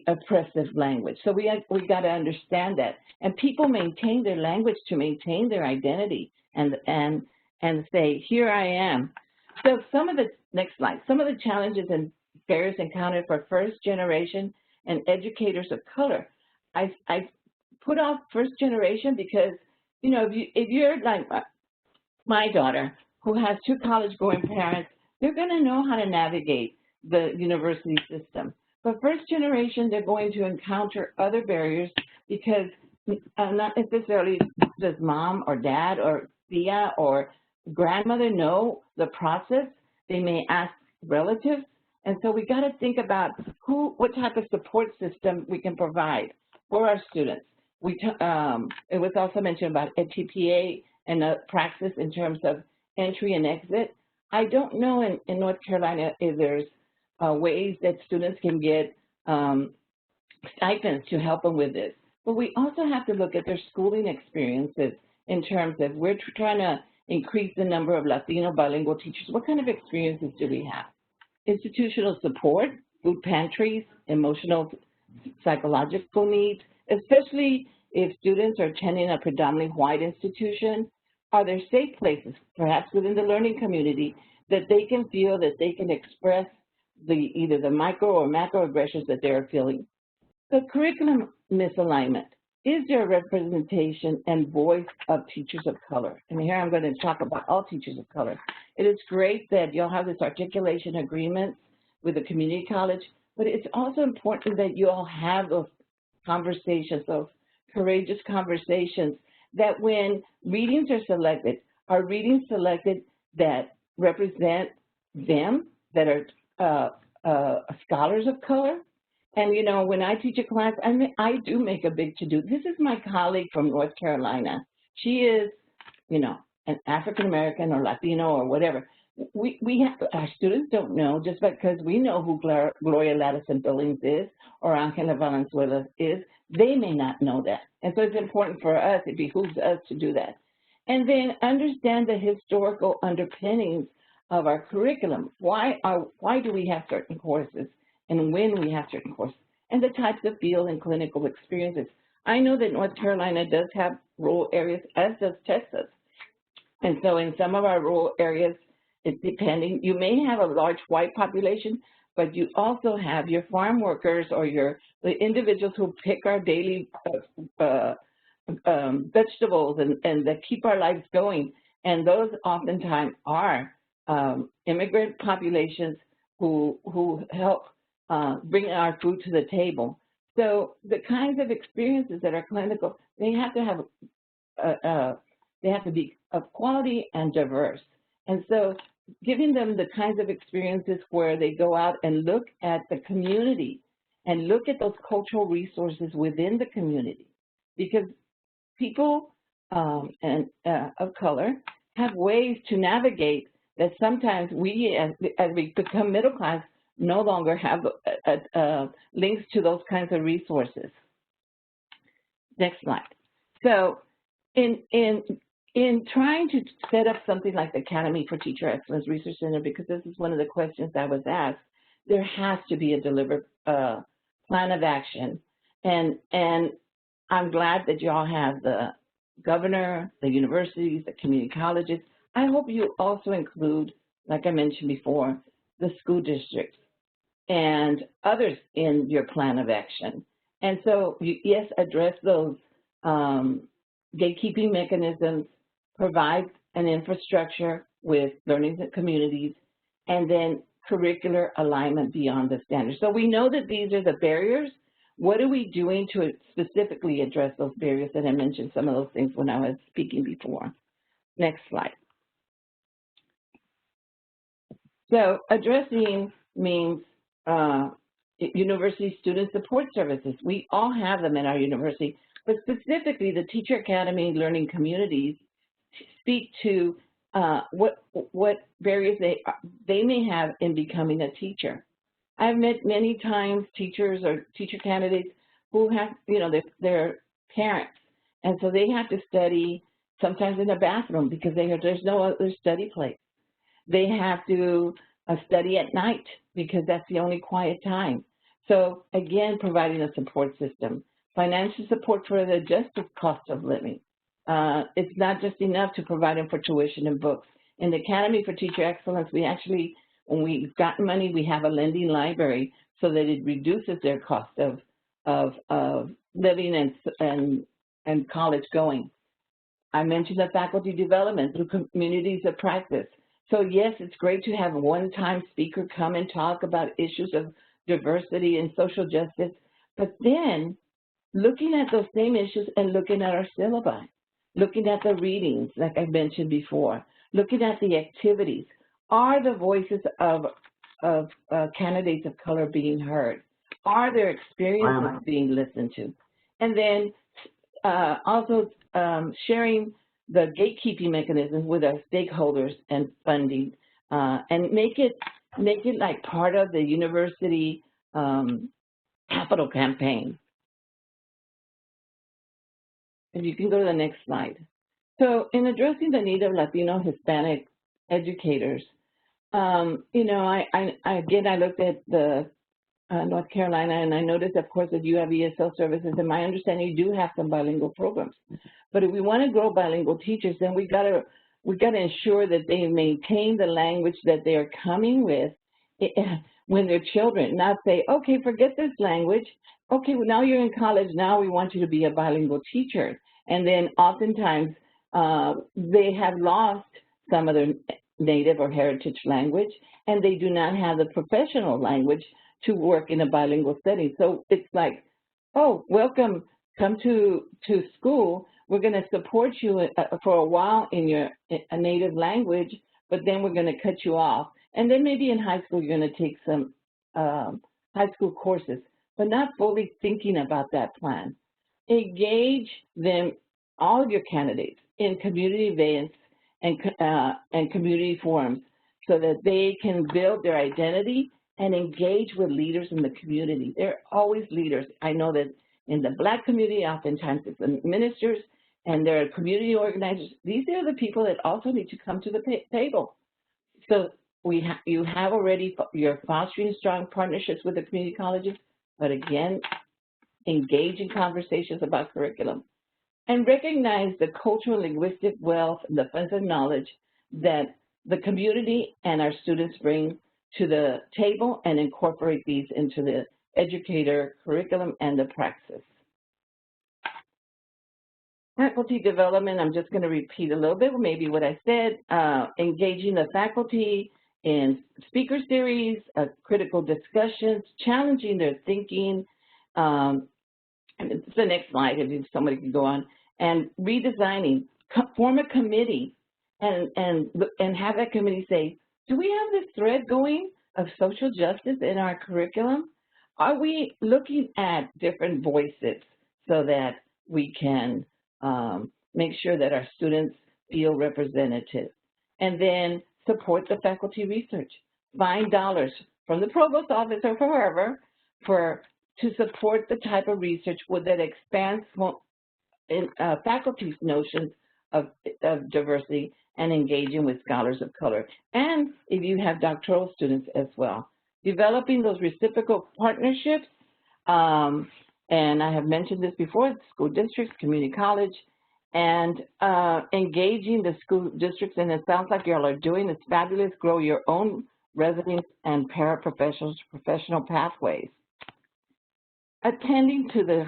oppressive language. So we got to understand that. And people maintain their language to maintain their identity and say, here I am. So some of the, next slide, some of the challenges and barriers encountered for first generation and educators of color. I put off first generation because, you know, if you're like my daughter who has 2 college-going parents, they're going to know how to navigate the university system. But first generation, they're going to encounter other barriers because not necessarily does mom or dad or tia or grandmother know the process. They may ask relatives. And so we got to think about what type of support system we can provide for our students. It was also mentioned about TPA and praxis in terms of entry and exit. I don't know in North Carolina if there's ways that students can get stipends to help them with this. But we also have to look at their schooling experiences in terms of we're trying to increase the number of Latino bilingual teachers. What kind of experiences do we have? Institutional support, food pantries, emotional, psychological needs, especially if students are attending a predominantly white institution. Are there safe places, perhaps within the learning community, that they can feel that they can express either the micro or macro aggressions that they're feeling? The curriculum misalignment. Is there a representation and voice of teachers of color? And here I'm going to talk about all teachers of color. It is great that you'll have this articulation agreement with the community college, but it's also important that you all have those conversations, those courageous conversations, that when readings are selected, are readings selected that represent them, that are scholars of color? And, you know, when I teach a class, I do make a big to-do. This is my colleague from North Carolina. She is, you know, an African-American or Latino or whatever. We have, our students don't know, just because we know who Gloria Ladison Billings is or Angela Valenzuela is, they may not know that. And so it's important for us, it behooves us to do that. And then understand the historical underpinnings of our curriculum. Why do we have certain courses and when we have certain courses, and the types of field and clinical experiences. I know that North Carolina does have rural areas, as does Texas. And so in some of our rural areas, it's depending, you may have a large white population, but you also have your farm workers or the individuals who pick our daily vegetables and that keep our lives going. And those oftentimes are immigrant populations who help bring our food to the table. So the kinds of experiences that are clinical, they have to be of quality and diverse. And so giving them the kinds of experiences where they go out and look at the community and look at those cultural resources within the community, because people of color have ways to navigate that sometimes we, as we become middle class, no longer have links to those kinds of resources. Next slide. So in trying to set up something like the Academy for Teacher Excellence Research Center, because this is one of the questions that was asked, there has to be a deliberate plan of action. And I'm glad that y'all have the governor, the universities, the community colleges. I hope you also include, like I mentioned before, the school districts and others in your plan of action. And so, yes, address those gatekeeping mechanisms, provide an infrastructure with learning communities, and then curricular alignment beyond the standards. So we know that these are the barriers. What are we doing to specifically address those barriers? And I mentioned some of those things when I was speaking before. Next slide. So addressing means university student support services. We all have them in our university, but specifically the Teacher Academy learning communities speak to what barriers they may have in becoming a teacher. I've met many times teachers or teacher candidates who have, you know, they're parents, and so they have to study sometimes in the bathroom because there's no other study place. They have to study at night because that's the only quiet time. So again, providing a support system. Financial support for the adjusted cost of living. It's not just enough to provide them for tuition and books. In the Academy for Teacher Excellence, we actually, when we've gotten money, we have a lending library so that it reduces their cost of living and college going. I mentioned the faculty development through communities of practice. So yes, it's great to have a one-time speaker come and talk about issues of diversity and social justice, but then looking at those same issues and looking at our syllabi, looking at the readings, like I mentioned before, looking at the activities. Are the voices of candidates of color being heard? Are their experiences being listened to? And then also sharing the gatekeeping mechanisms with our stakeholders and funding, and make it like part of the university capital campaign. If you can go to the next slide. So in addressing the need of Latino, Hispanic educators, you know, I looked at the North Carolina, and I noticed, of course, that you have ESL services, and my understanding you do have some bilingual programs. But if we want to grow bilingual teachers, then we got to ensure that they maintain the language that they are coming with when they're children, not say, okay, forget this language. Okay, well, now you're in college. Now we want you to be a bilingual teacher. And then oftentimes they have lost some of their native or heritage language, and they do not have the professional language to work in a bilingual setting. So it's like, oh, welcome, come to school. We're going to support you for a while in your native language, but then we're going to cut you off. And then maybe in high school, you're going to take some high school courses, but not fully thinking about that plan. Engage them, all of your candidates, in community events and community forums so that they can build their identity and engage with leaders in the community. They're always leaders. I know that in the Black community, oftentimes it's the ministers and there are community organizers. These are the people that also need to come to the table. So you have already, you're fostering strong partnerships with the community colleges, but again, engage in conversations about curriculum. And recognize the cultural and linguistic wealth and the funds of knowledge that the community and our students bring to the table, and incorporate these into the educator curriculum and the praxis. Faculty development, I'm just going to repeat a little bit, maybe what I said, engaging the faculty in speaker series, critical discussions, challenging their thinking, and it's the next slide if somebody can go on, and redesigning, form a committee and have that committee say, do we have this thread going of social justice in our curriculum? Are we looking at different voices so that we can make sure that our students feel representative? And then support the faculty research. Find dollars from the provost office or from wherever to support the type of research that expands faculty's notions of diversity and engaging with scholars of color. And if you have doctoral students as well. Developing those reciprocal partnerships, and I have mentioned this before, school districts, community college, and engaging the school districts, and it sounds like you all are doing this fabulous, grow your own residents and paraprofessionals, professional pathways. Attending to the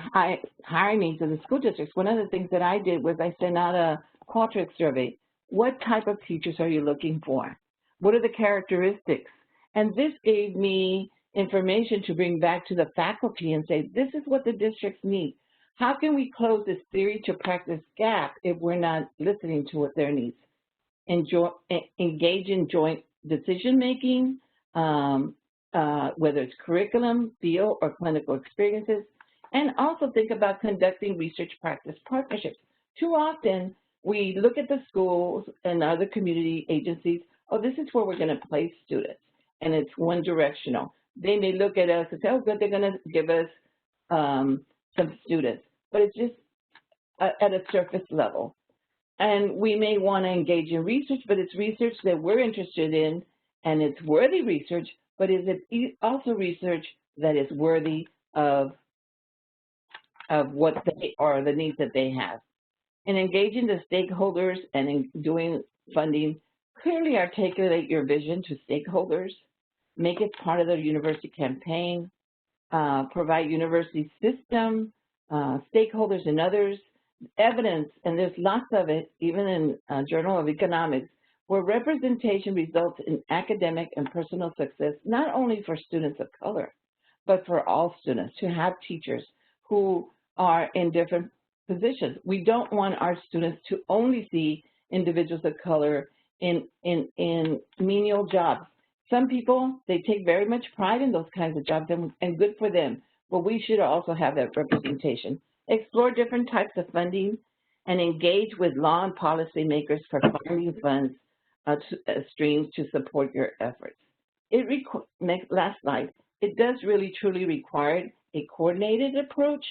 hiring needs of the school districts, one of the things that I did was I sent out a Qualtrics survey. What type of teachers are you looking for? What are the characteristics? And this gave me information to bring back to the faculty and say, this is what the districts need. How can we close this theory to practice gap if we're not listening to what their needs? Engage in joint decision-making, whether it's curriculum, field, or clinical experiences, and also think about conducting research practice partnerships. Too often, we look at the schools and other community agencies, oh, this is where we're going to place students, and it's one directional. they may look at us and say, oh, good, they're going to give us some students. But it's just at a surface level. And we may want to engage in research, but it's research that we're interested in, and it's worthy research, but is it also research that is worthy of what they are, the needs that they have. In engaging the stakeholders and in doing funding, clearly articulate your vision to stakeholders, make it part of the university campaign, provide university system, stakeholders and others, evidence, and there's lots of it, even in Journal of Economics, where representation results in academic and personal success, not only for students of color, but for all students, to have teachers who are in different positions. We don't want our students to only see individuals of color in menial jobs. Some people, they take very much pride in those kinds of jobs, and good for them, but we should also have that representation. Explore different types of funding and engage with law and policy makers for finding funds streams to support your efforts. Last slide. It does really truly require a coordinated approach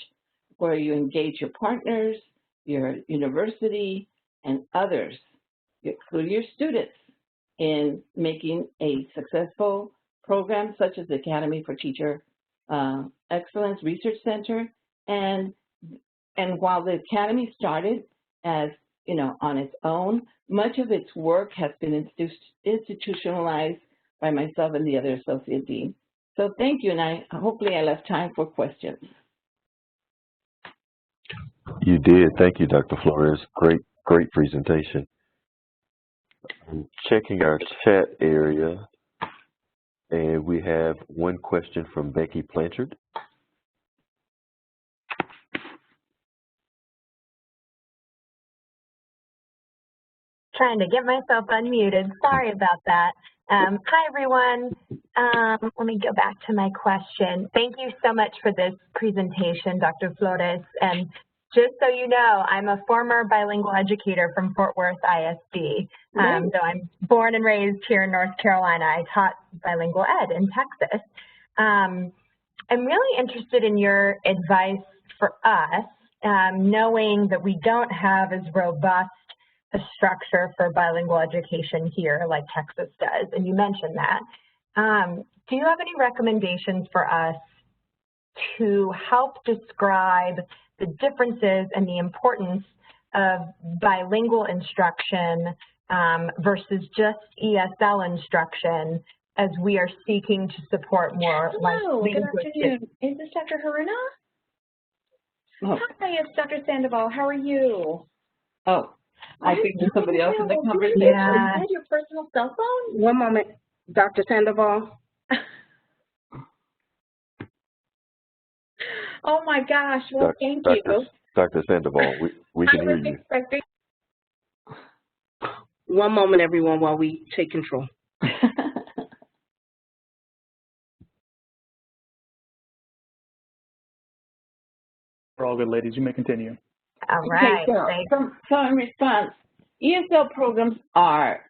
where you engage your partners, your university, and others, including your students, in making a successful program such as the Academy for Teacher Excellence Research Center. And while the Academy started as, on its own, much of its work has been institutionalized by myself and the other associate dean. So thank you, and hopefully I left time for questions. You did. Thank you, Dr. Flores. Great presentation. I'm checking our chat area, and we have one question from Becky Blanchard. Trying to get myself unmuted. Sorry about that. Hi, everyone. Let me go back to my question. Thank you so much for this presentation, Dr. Flores. And just so you know, I'm a former bilingual educator from Fort Worth ISD. So I'm born and raised here in North Carolina. I taught bilingual ed in Texas. I'm really interested in your advice for us, knowing that we don't have as robust a structure for bilingual education here like Texas does, and you mentioned that. Do you have any recommendations for us to help describe the differences and the importance of bilingual instruction versus just ESL instruction as we are seeking to support more linguistic? Good afternoon. Is this Dr. Haruna? Oh. Hi, it's Dr. Sandoval. How are you? Oh. I think there's somebody else in the conversation. Yeah. Is that your personal cell phone? One moment, Dr. Sandoval. Oh my gosh, well, thank you. Dr. Sandoval, we can hear you. One moment, everyone, while we take control. We're all good, ladies. You may continue. All right. Okay, so in response, ESL programs are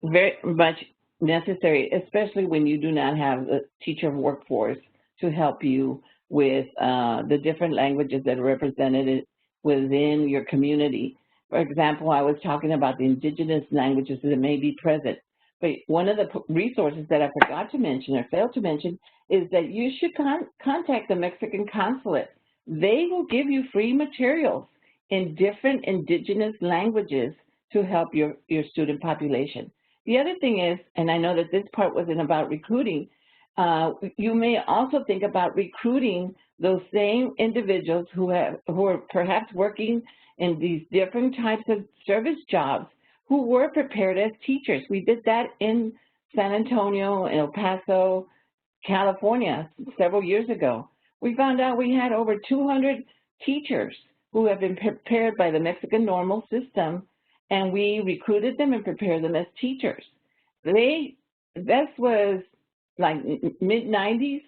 very much necessary, especially when you do not have the teacher workforce to help you with the different languages that are represented within your community. For example, I was talking about the indigenous languages that may be present. But one of the resources that I forgot to mention or failed to mention is that you should contact the Mexican consulate. They will give you free materials in different indigenous languages to help your student population. The other thing is, and I know that this part wasn't about recruiting, you may also think about recruiting those same individuals who are perhaps working in these different types of service jobs who were prepared as teachers. We did that in San Antonio, in El Paso, California several years ago. We found out we had over 200 teachers who have been prepared by the Mexican normal system, and we recruited them and prepared them as teachers. This was like mid-90s.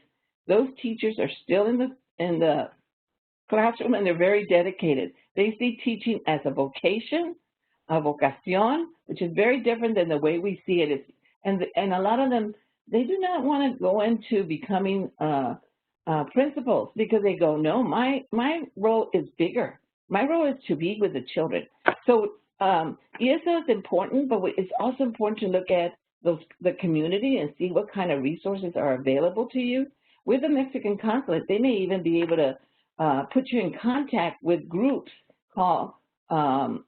Those teachers are still in the classroom, and they're very dedicated. They see teaching as a vocation, a vocación, which is very different than the way we see it. And a lot of them they do not want to go into becoming principals because they go, no, my role is bigger. My role is to be with the children. So ESL is important, but it's also important to look at the community and see what kind of resources are available to you. With the Mexican consulate, they may even be able to put you in contact with groups called Orundos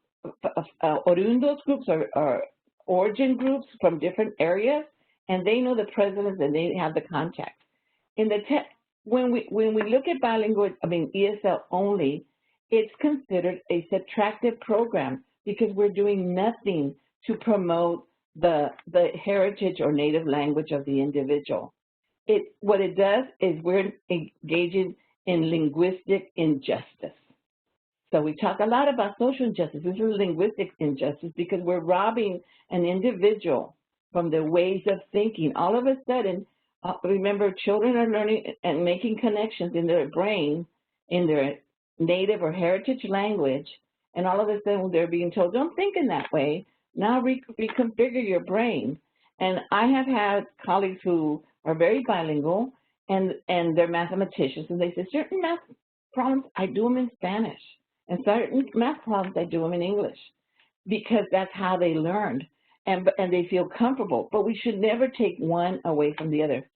groups or origin groups from different areas, and they know the presidents and they have the contacts. In the when we look at bilingual, ESL only, it's considered a subtractive program because we're doing nothing to promote the heritage or native language of the individual. What it does is we're engaging in linguistic injustice. So we talk a lot about social injustice. This is linguistic injustice because we're robbing an individual from their ways of thinking. All of a sudden, remember, children are learning and making connections in their brain, in their native or heritage language, and all of a sudden they're being told, don't think in that way. Now reconfigure your brain. And I have had colleagues who are very bilingual, and they're mathematicians, and they say, certain math problems, I do them in Spanish, and certain math problems, I do them in English, because that's how they learned, and they feel comfortable. But we should never take one away from the other.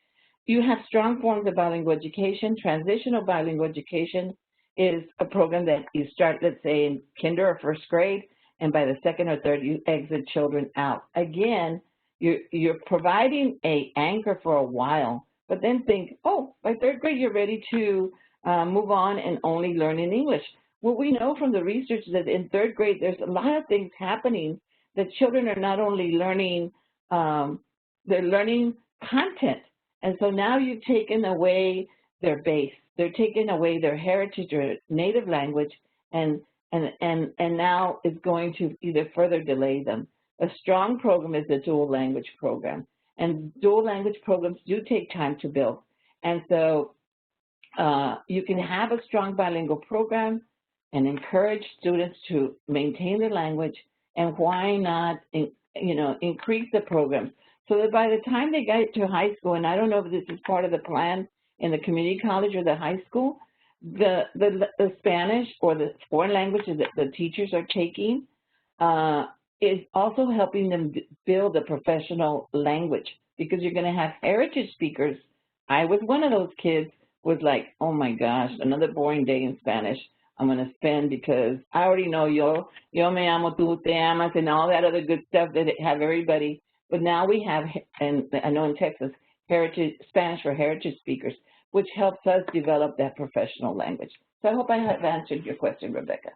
You have strong forms of bilingual education. Transitional bilingual education is a program that you start, let's say, in kinder or first grade, and by the second or third, you exit children out. Again, you're providing an anchor for a while, but then think, oh, by third grade, you're ready to move on and only learn in English. What we know from the research is that in third grade, there's a lot of things happening that children are not only learning, they're learning content. And so now you've taken away their base. They're taking away their heritage or native language, and now it's going to either further delay them. A strong program is a dual language program, and dual language programs do take time to build. And so you can have a strong bilingual program and encourage students to maintain their language, and why not, increase the programs so that by the time they get to high school, and I don't know if this is part of the plan in the community college or the high school, the Spanish or the foreign languages that the teachers are taking is also helping them build a professional language, because you're going to have heritage speakers. I was one of those kids was like, oh my gosh, another boring day in Spanish I'm going to spend, because I already know yo me amo, tú te amas, and all that other good stuff that have everybody. But now we have, and I know in Texas, Spanish for heritage speakers, which helps us develop that professional language. So I hope I have answered your question, Rebecca.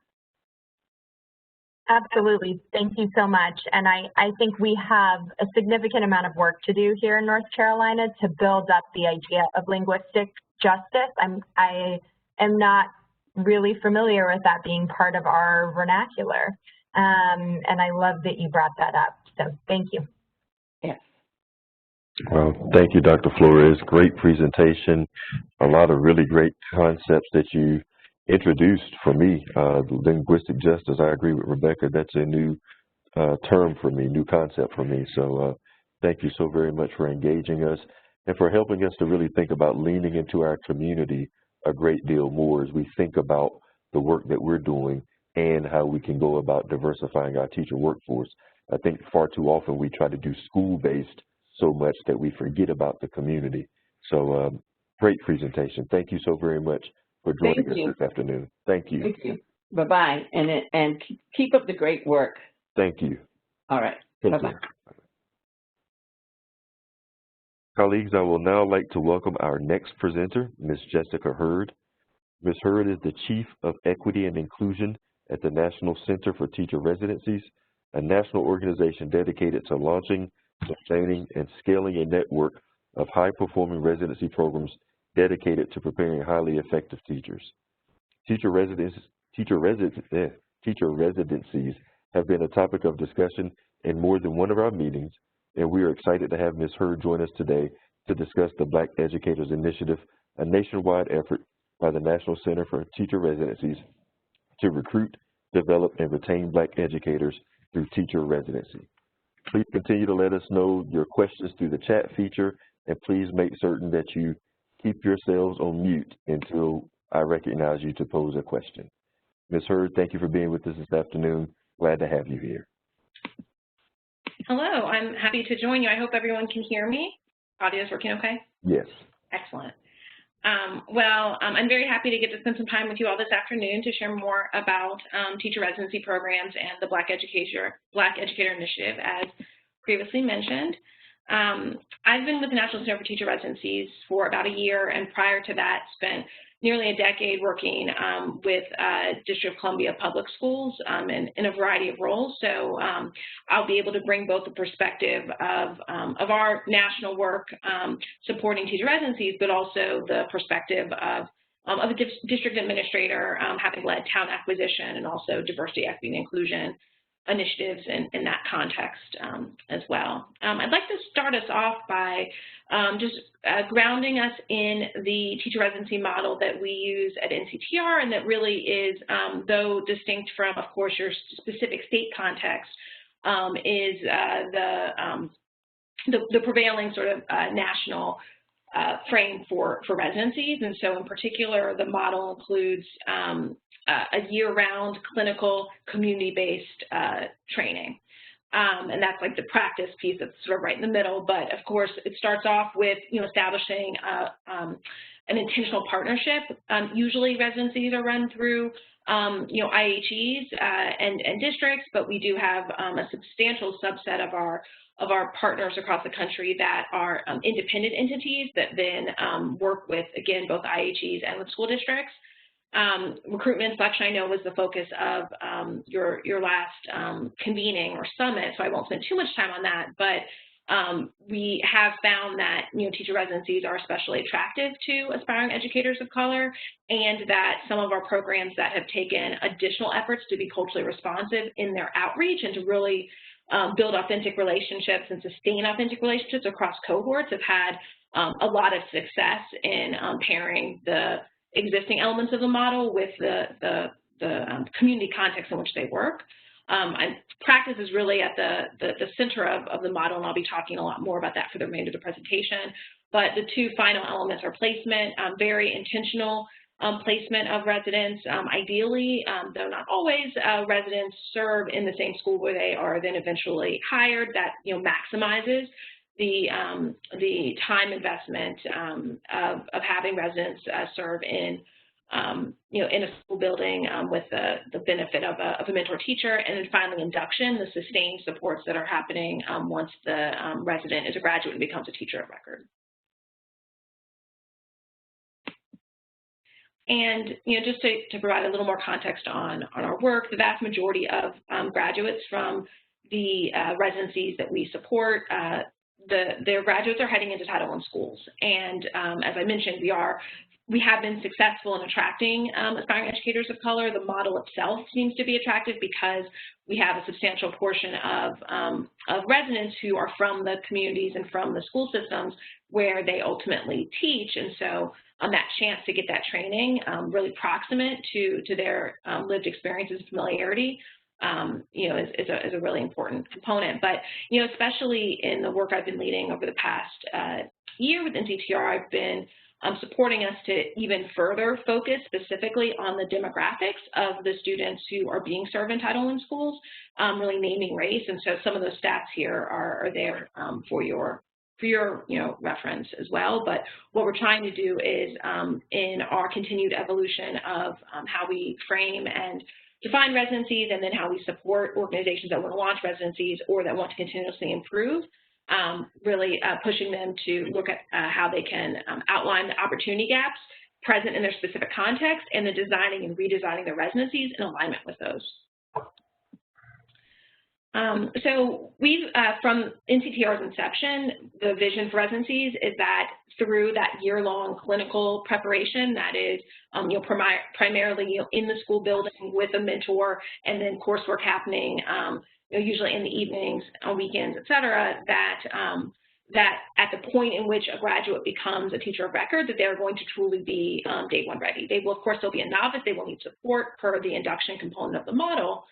Absolutely. Thank you so much. And I think we have a significant amount of work to do here in North Carolina to build up the idea of linguistic justice. I am not really familiar with that being part of our vernacular. And I love that you brought that up. So thank you. Yes. Well, thank you, Dr. Flores. Great presentation. A lot of really great concepts that you introduced for me. Linguistic justice, I agree with Rebecca. That's a new term for me, new concept for me. So thank you so very much for engaging us and for helping us to really think about leaning into our community a great deal more as we think about the work that we're doing and how we can go about diversifying our teacher workforce. I think far too often we try to do school-based so much that we forget about the community. So great presentation. Thank you so very much for joining us this afternoon. Thank you. Thank you. Bye-bye. And keep up the great work. Thank you. All right. Bye-bye. Colleagues, I will now like to welcome our next presenter, Ms. Jessica Hurd. Ms. Hurd is the Chief of Equity and Inclusion at the National Center for Teacher Residencies, a national organization dedicated to launching, sustaining, and scaling a network of high-performing residency programs dedicated to preparing highly effective teachers. Teacher residencies have been a topic of discussion in more than one of our meetings, and we are excited to have Ms. Hurd join us today to discuss the Black Educators Initiative, a nationwide effort by the National Center for Teacher Residencies to recruit, develop, and retain Black educators through teacher residency. Please continue to let us know your questions through the chat feature and please make certain that you keep yourselves on mute until I recognize you to pose a question. Ms. Hurd, thank you for being with us this afternoon. Glad to have you here. Hello, I'm happy to join you. I hope everyone can hear me. Audio is working okay? Yes. Excellent. I'm very happy to get to spend some time with you all this afternoon to share more about teacher residency programs and the Black Educator Initiative, as previously mentioned. I've been with the National Center for Teacher Residencies for about a year, and prior to that spent nearly a decade working with District of Columbia Public Schools in a variety of roles. So I'll be able to bring both the perspective of our national work supporting teacher residencies, but also the perspective of a district administrator having led talent acquisition and also diversity, equity, and inclusion initiatives in that context as well. I'd like to start us off by just grounding us in the teacher residency model that we use at NCTR, and that really is, though distinct from, of course, your specific state context, is the prevailing sort of national frame for residencies. And so in particular, the model includes a year-round clinical community-based training. And that's like the practice piece that's sort of right in the middle. But of course, it starts off with, establishing an intentional partnership. Usually residencies are run through, IHEs and districts, but we do have a substantial subset of our partners across the country that are independent entities that then work with, again, both IHEs and with school districts. Recruitment Selection, I know, was the focus of your last convening or summit, so I won't spend too much time on that, but we have found that teacher residencies are especially attractive to aspiring educators of color, and that some of our programs that have taken additional efforts to be culturally responsive in their outreach and to really build authentic relationships and sustain authentic relationships across cohorts have had a lot of success in pairing the existing elements of the model with the community context in which they work. Practice is really at the center of the model, and I'll be talking a lot more about that for the remainder of the presentation. But the two final elements are placement, very intentional placement of residents. Ideally, though not always, residents serve in the same school where they are then eventually hired. That maximizes the time investment of having residents serve in in a school building with the benefit of a mentor teacher. And then finally, induction, the sustained supports that are happening once the resident is a graduate and becomes a teacher of record. And just to provide a little more context on our work, the vast majority of graduates from the residencies that we support, their graduates are heading into Title I schools. And as I mentioned, we have been successful in attracting aspiring educators of color. The model itself seems to be attractive because we have a substantial portion of residents who are from the communities and from the school systems where they ultimately teach. And so that chance to get that training really proximate to their lived experiences and familiarity is a really important component. But, especially in the work I've been leading over the past year with NCTR, I've been supporting us to even further focus specifically on the demographics of the students who are being served in Title I schools, really naming race. And so some of those stats here are there for your reference as well. But what we're trying to do is in our continued evolution of how we frame and define residencies, and then how we support organizations that want to launch residencies or that want to continuously improve, really pushing them to look at how they can outline the opportunity gaps present in their specific context, and then designing and redesigning their residencies in alignment with those. So we've, from NCTR's inception, the vision for residencies is that through that year-long clinical preparation that is, primarily, in the school building with a mentor, and then coursework happening, usually in the evenings, on weekends, et cetera, that at the point in which a graduate becomes a teacher of record, that they're going to truly be day one ready. They will, of course, still be a novice. They will need support per the induction component of the model.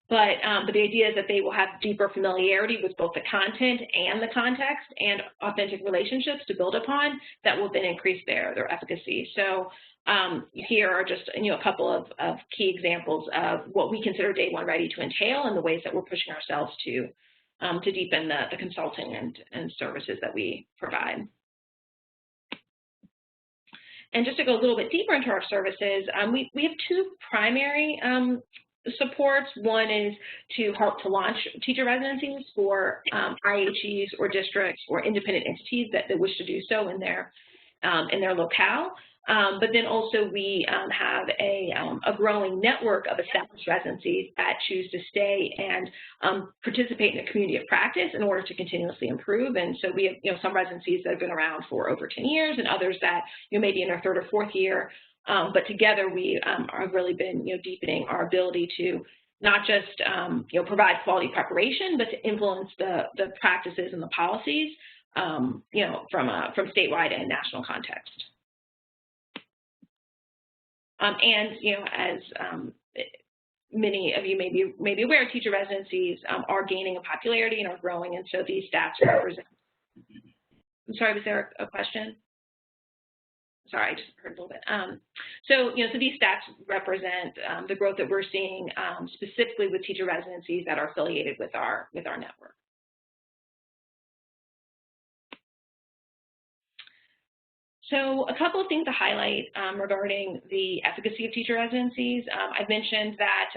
But the idea is that they will have deeper familiarity with both the content and the context and authentic relationships to build upon that will then increase their efficacy. So here are just a couple of key examples of what we consider Day One Ready to entail and the ways that we're pushing ourselves to deepen the consulting and services that we provide. And just to go a little bit deeper into our services, we have two primary supports. One is to help to launch teacher residencies for IHEs or districts or independent entities that wish to do so in their locale. But then also we have a growing network of established residencies that choose to stay and participate in a community of practice in order to continuously improve. And so we have some residencies that have been around for over 10 years and others that maybe in their third or fourth year. But together we have really been deepening our ability to not just provide quality preparation, but to influence the practices and the policies from statewide and national context. And as many of you may be aware, teacher residencies are gaining in popularity and are growing, and so these stats represent. I'm sorry, was there a question? Sorry, I just heard a little bit. So these stats represent the growth that we're seeing specifically with teacher residencies that are affiliated with our network. So a couple of things to highlight regarding the efficacy of teacher residencies. I've mentioned that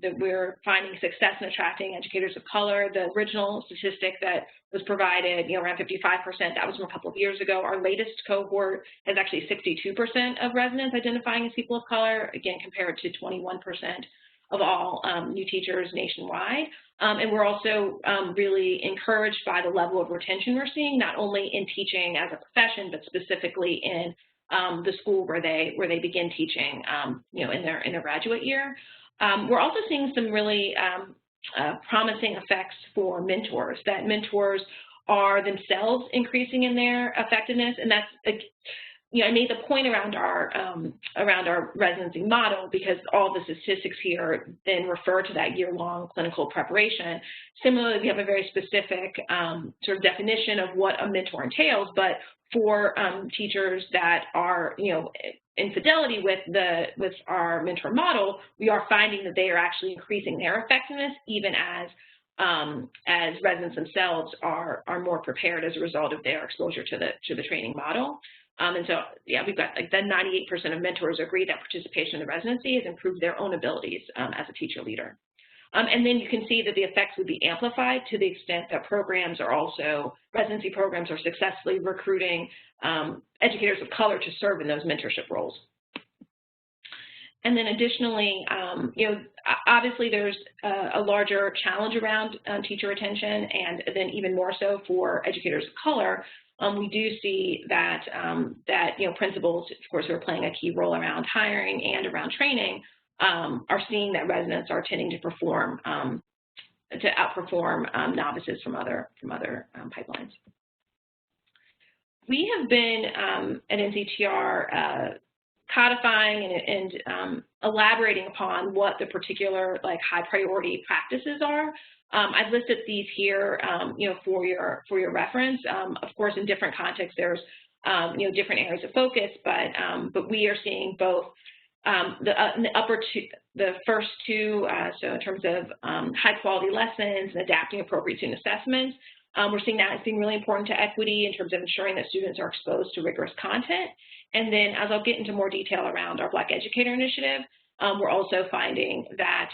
that we're finding success in attracting educators of color. The original statistic that was provided, around 55%, that was from a couple of years ago. Our latest cohort has actually 62% of residents identifying as people of color, again compared to 21% of all new teachers nationwide. And we're also really encouraged by the level of retention we're seeing, not only in teaching as a profession, but specifically in the school where they begin teaching, in their graduate year. We're also seeing some really promising effects for mentors, that mentors are themselves increasing in their effectiveness, and that's I made the point around our residency model because all the statistics here then refer to that year-long clinical preparation. Similarly, we have a very specific sort of definition of what a mentor entails, but for teachers that are in fidelity with our mentor model, we are finding that they are actually increasing their effectiveness even as residents themselves are more prepared as a result of their exposure to the training model. And so, we've got that 98% of mentors agree that participation in the residency has improved their own abilities as a teacher leader. And then you can see that the effects would be amplified to the extent that residency programs are successfully recruiting educators of color to serve in those mentorship roles. And then additionally, obviously there's a larger challenge around teacher retention, and then even more so for educators of color. We do see that principals, of course, who are playing a key role around hiring and around training, are seeing that residents are tending to outperform novices from other pipelines. We have been at NCTR codifying and elaborating upon what the particular high priority practices are. I've listed these here, for your reference. Of course, in different contexts, there's different areas of focus, but we are seeing both the first two. So in terms of high quality lessons and adapting appropriate student assessments, we're seeing that as being really important to equity in terms of ensuring that students are exposed to rigorous content. And then, as I'll get into more detail around our Black Educator initiative, we're also finding that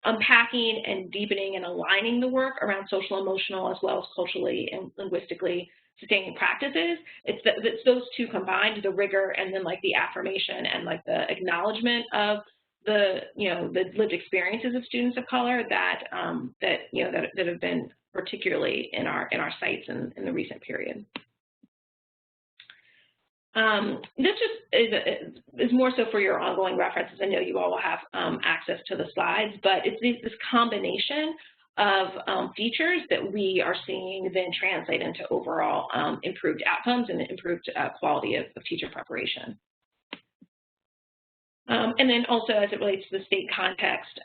unpacking and deepening and aligning the work around social, emotional, as well as culturally and linguistically sustaining practices. It's those two combined, the rigor and then the affirmation and the acknowledgement of the lived experiences of students of color that have been particularly in our sites in the recent period. This just is more so for your ongoing references. I know you all will have access to the slides, but it's this combination of features that we are seeing then translate into overall improved outcomes and improved quality of teacher preparation. And then also as it relates to the state context,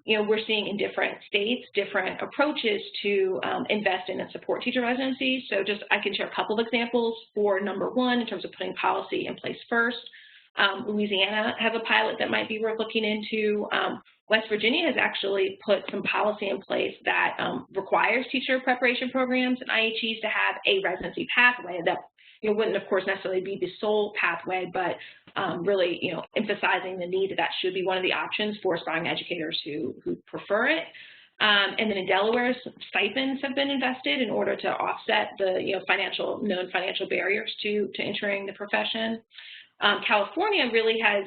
you know, we're seeing in different states different approaches to invest in and support teacher residencies. So just I can share a couple of examples for number one in terms of putting policy in place first. Louisiana has a pilot that might be worth looking into. West Virginia has actually put some policy in place that requires teacher preparation programs and IHEs to have a residency pathway that, you know, wouldn't of course necessarily be the sole pathway, but really, you know, emphasizing the need that should be one of the options for aspiring educators who prefer it. And then in Delaware, stipends have been invested in order to offset the, you know, known financial barriers to entering the profession. California really has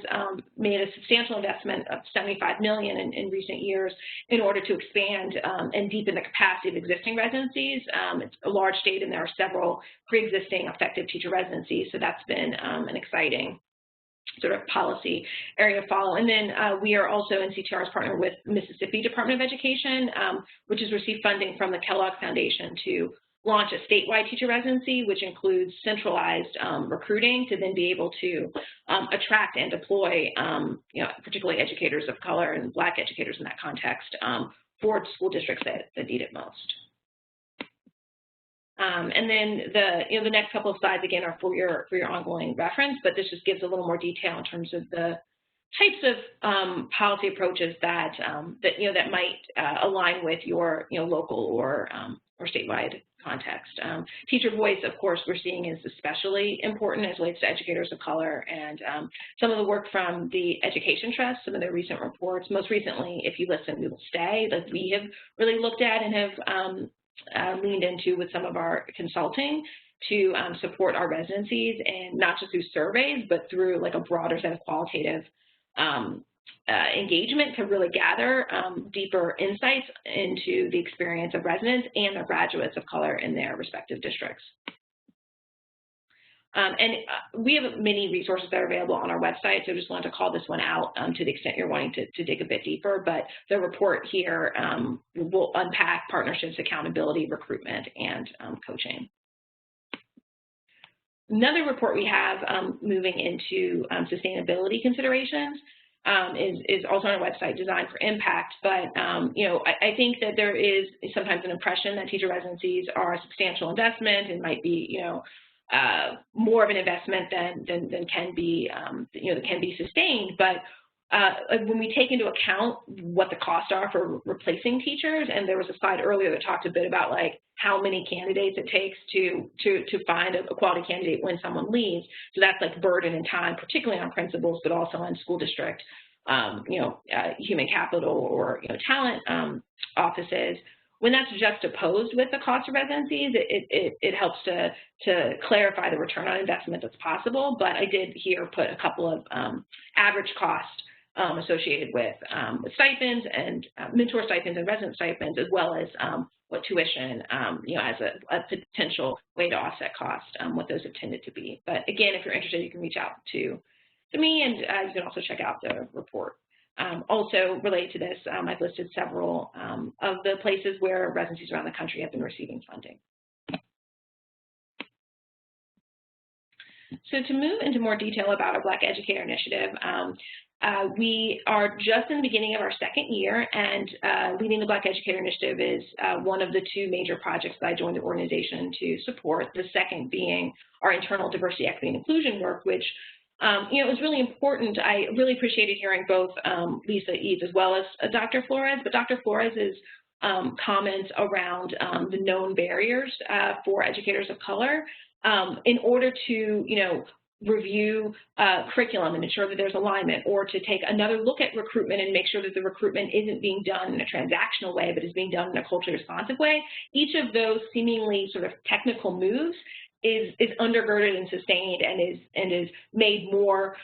made a substantial investment of $75 million in recent years in order to expand and deepen the capacity of existing residencies. It's a large state and there are several pre-existing effective teacher residencies, so that's been an exciting sort of policy area to follow. And then we are also in CTR's partner with Mississippi Department of Education, which has received funding from the Kellogg Foundation to launch a statewide teacher residency, which includes centralized recruiting to then be able to attract and deploy, you know, particularly educators of color and Black educators in that context for school districts that need it most. And then the next couple of slides again are for your ongoing reference, but this just gives a little more detail in terms of the types of policy approaches that that might align with your local or statewide context. Teacher voice, of course, we're seeing is especially important as it relates to educators of color, and some of the work from the Education Trust, some of their recent reports, most recently, If You Listen, We Will Stay, that we have really looked at and have leaned into with some of our consulting to support our residencies, and not just through surveys, but through like a broader set of qualitative engagement to really gather deeper insights into the experience of residents and their graduates of color in their respective districts. And we have many resources that are available on our website, so just wanted to call this one out to the extent you're wanting to dig a bit deeper. But the report here will unpack partnerships, accountability, recruitment, and coaching. Another report we have moving into sustainability considerations is also on our website, Designed for Impact. But I think that there is sometimes an impression that teacher residencies are a substantial investment and might be more of an investment than can be that can be sustained. But when we take into account what the costs are for replacing teachers, and there was a slide earlier that talked a bit about like how many candidates it takes to find a quality candidate when someone leaves. So that's like burden and time, particularly on principals, but also on school district, human capital or talent offices. When that's juxtaposed with the cost of residencies, it helps to clarify the return on investment that's possible. But I did here put a couple of average costs associated with stipends and mentor stipends and resident stipends, as well as what tuition, as a potential way to offset cost, what those have tended to be. But again, if you're interested, you can reach out to me, and you can also check out the report. Also related to this, I've listed several of the places where residencies around the country have been receiving funding. So to move into more detail about our Black Educator Initiative, we are just in the beginning of our second year, and leading the Black Educator Initiative is one of the two major projects that I joined the organization to support, the second being our internal diversity, equity, and inclusion work, which it was really important. I really appreciated hearing both Lisa Eads as well as Dr. Flores, but Dr. Flores's comments around the known barriers for educators of color in order to, review curriculum and ensure that there's alignment, or to take another look at recruitment and make sure that the recruitment isn't being done in a transactional way, but is being done in a culturally responsive way. Each of those seemingly sort of technical moves is undergirded and sustained and is made more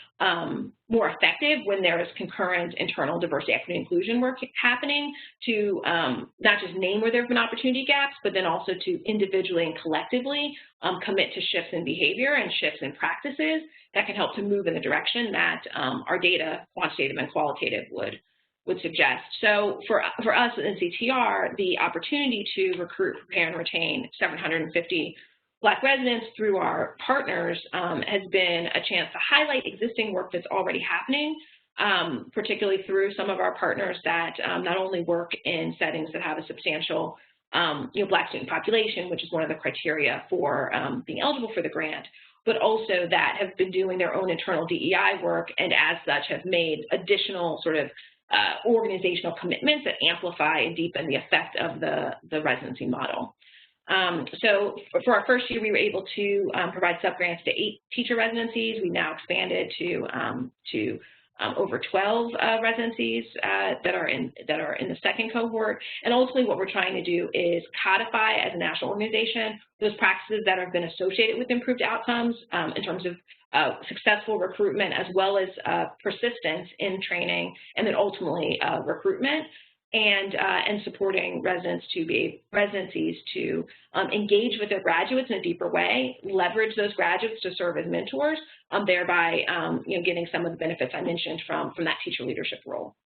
effective when there is concurrent internal diversity, equity, and inclusion work happening to not just name where there have been opportunity gaps, but then also to individually and collectively commit to shifts in behavior and shifts in practices that can help to move in the direction that our data, quantitative and qualitative, would suggest. So for us in CTR, the opportunity to recruit, prepare, and retain 750 Black residents through our partners has been a chance to highlight existing work that's already happening, particularly through some of our partners that not only work in settings that have a substantial Black student population, which is one of the criteria for being eligible for the grant, but also that have been doing their own internal DEI work and as such have made additional sort of organizational commitments that amplify and deepen the effect of the residency model. So for our first year, we were able to provide subgrants to 8 teacher residencies. We now expanded to over 12 residencies that are in the second cohort. And ultimately, what we're trying to do is codify as a national organization those practices that have been associated with improved outcomes in terms of successful recruitment, as well as persistence in training, and then ultimately recruitment. And supporting residencies to engage with their graduates in a deeper way, leverage those graduates to serve as mentors, thereby getting some of the benefits I mentioned from that teacher leadership role.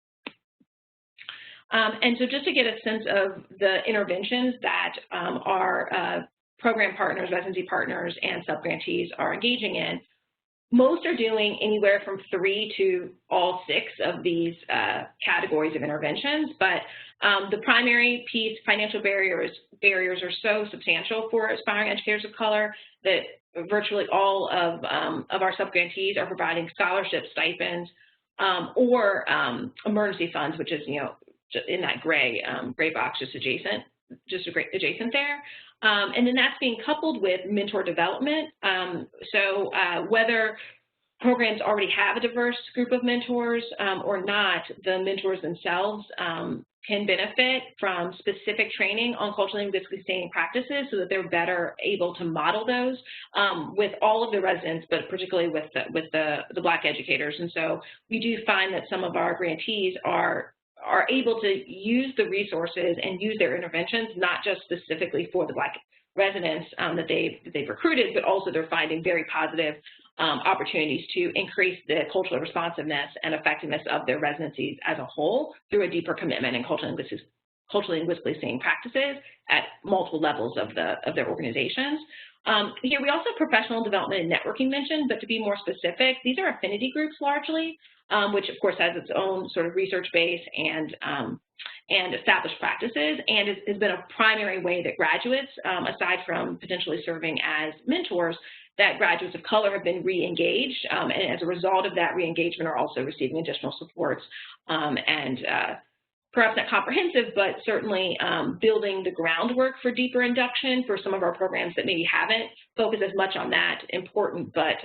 And so just to get a sense of the interventions that our program partners, residency partners, and subgrantees are engaging in, most are doing anywhere from 3 to all 6 of these categories of interventions, but the primary piece, financial barriers are so substantial for aspiring educators of color that virtually all of our subgrantees are providing scholarships, stipends, or emergency funds, which is in that gray box, just adjacent there. And then that's being coupled with mentor development. So whether programs already have a diverse group of mentors or not, the mentors themselves can benefit from specific training on culturally and linguistically sustaining practices so that they're better able to model those with all of the residents, but particularly with the Black educators. And so we do find that some of our grantees are able to use the resources and use their interventions, not just specifically for the Black residents that they've recruited, but also they're finding very positive opportunities to increase the cultural responsiveness and effectiveness of their residencies as a whole through a deeper commitment in culturally linguistically sustaining practices at multiple levels of their organizations. Here we also have professional development and networking mentioned, but to be more specific, these are affinity groups largely, which of course has its own sort of research base and established practices, and has been a primary way that graduates, aside from potentially serving as mentors, that graduates of color have been re-engaged, and as a result of that re-engagement are also receiving additional supports and perhaps not comprehensive, but certainly building the groundwork for deeper induction for some of our programs that maybe haven't focused as much on that important but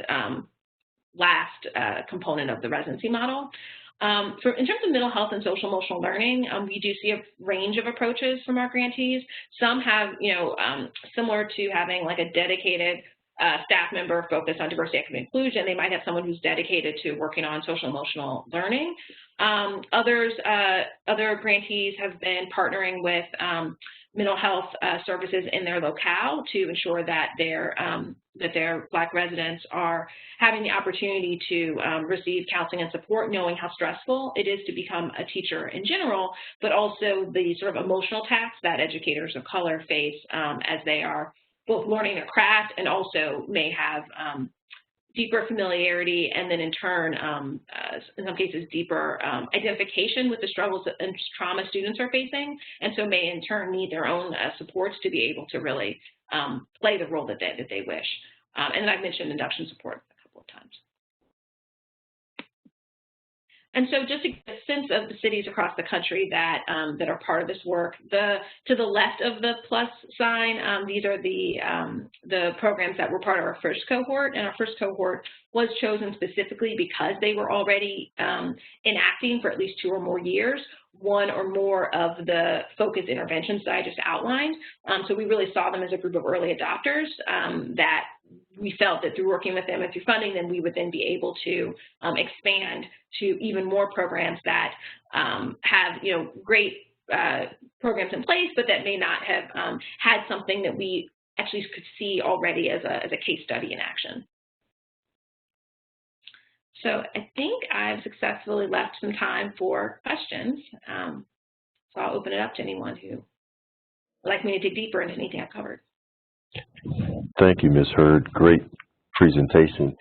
last component of the residency model. In terms of mental health and social emotional learning, we do see a range of approaches from our grantees. Some have, similar to having like a dedicated staff member focused on diversity, equity, and inclusion, they might have someone who's dedicated to working on social emotional learning. Other grantees have been partnering with mental health services in their locale to ensure that their Black residents are having the opportunity to receive counseling and support, knowing how stressful it is to become a teacher in general, but also the sort of emotional tax that educators of color face as they are both learning their craft and also may have deeper familiarity and then in turn, in some cases, deeper identification with the struggles and trauma students are facing, and so may in turn need their own supports to be able to really play the role that they wish. And I've mentioned induction support a couple of times. And so just to get a sense of the cities across the country that are part of this work, to the left of the plus sign, these are the programs that were part of our first cohort, and our first cohort was chosen specifically because they were already enacting for at least 2 or more years one or more of the focused interventions that I just outlined. So we really saw them as a group of early adopters that we felt that through working with them and through funding them, we would then be able to expand to even more programs that have, great programs in place, but that may not have had something that we actually could see already as a case study in action. So I think I've successfully left some time for questions. So I'll open it up to anyone who would like me to dig deeper into anything I've covered. Thank you, Ms. Hurd. Great presentation.